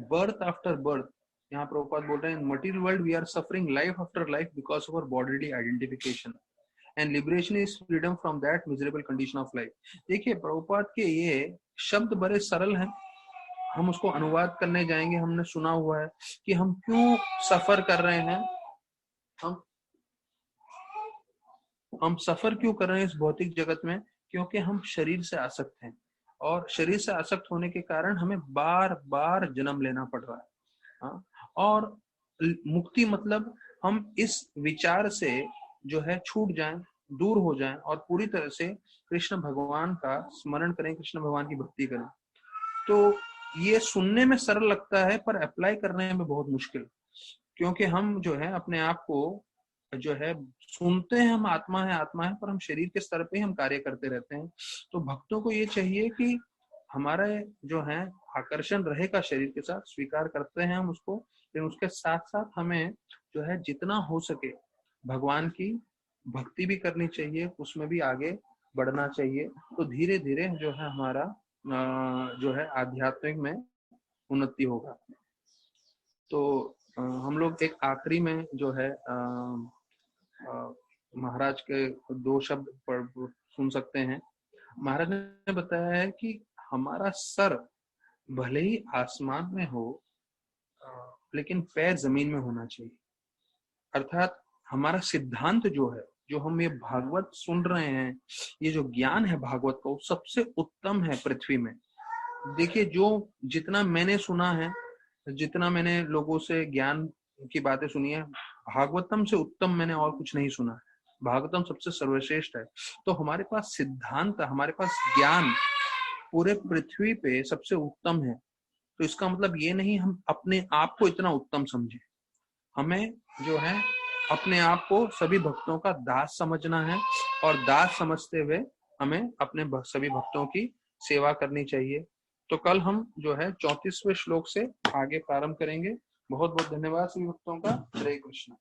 बर्थ आफ्टर बर्थ, यहाँ प्रभुपाद बोल रहे हैं, material world we are suffering life after life because of our bodily identification, and liberation is freedom from that miserable condition of life. देखिए प्रभुपाद के ये शब्द बड़े सरल हैं, हम उसको अनुवाद करने जाएंगे। हमने सुना हुआ है कि हम क्यों सफर कर रहे हैं, हम सफर क्यों कर रहे हैं इस भौतिक जगत में, क्योंकि हम शरीर से आसक्त हैं, और शरीर से आसक्त होने के कारण हमें बार बार जन्म लेना पड़ रहा है। हाँ? और मुक्ति मतलब हम इस विचार से जो है छूट जाएं, दूर हो जाएं, और पूरी तरह से कृष्ण भगवान का स्मरण करें, कृष्ण भगवान की भक्ति करें। तो ये सुनने में सरल लगता है, पर अप्लाई करने में बहुत मुश्किल, क्योंकि हम जो है अपने आप को जो है सुनते हैं, हम आत्मा है आत्मा है, पर हम शरीर के स्तर पे हम कार्य करते रहते हैं। तो भक्तों को ये चाहिए कि हमारा जो है आकर्षण रहेगा शरीर के साथ, स्वीकार करते हैं हम उसको, लेकिन उसके साथ साथ हमें जो है जितना हो सके भगवान की भक्ति भी करनी चाहिए, उसमें भी आगे बढ़ना चाहिए। तो धीरे धीरे जो है हमारा जो है आध्यात्मिक में उन्नति होगा। तो हम लोग एक आखिरी में जो है महाराज के 2 शब्द सुन सकते हैं। महाराज ने बताया है कि हमारा सर भले ही आसमान में हो, लेकिन पैर जमीन में होना चाहिए। अर्थात हमारा सिद्धांत जो है, जो हम ये भागवत सुन रहे हैं, ये जो ज्ञान है भागवत का, वो सबसे उत्तम है पृथ्वी में। देखिए जो जितना मैंने सुना है, जितना मैंने लोगों से ज्ञान की बातें सुनी है, भागवतम से उत्तम मैंने और कुछ नहीं सुना। भागवतम सबसे सर्वश्रेष्ठ है। तो हमारे पास सिद्धांत, हमारे पास ज्ञान पूरे पृथ्वी पे सबसे उत्तम है। तो इसका मतलब ये नहीं हम अपने आप को इतना उत्तम समझे, हमें जो है अपने आप को सभी भक्तों का दास समझना है, और दास समझते हुए हमें अपने सभी भक्तों की सेवा करनी चाहिए। तो कल हम जो है 34वें श्लोक से आगे प्रारंभ करेंगे। बहुत बहुत धन्यवाद सभी भक्तों का। हरे कृष्ण।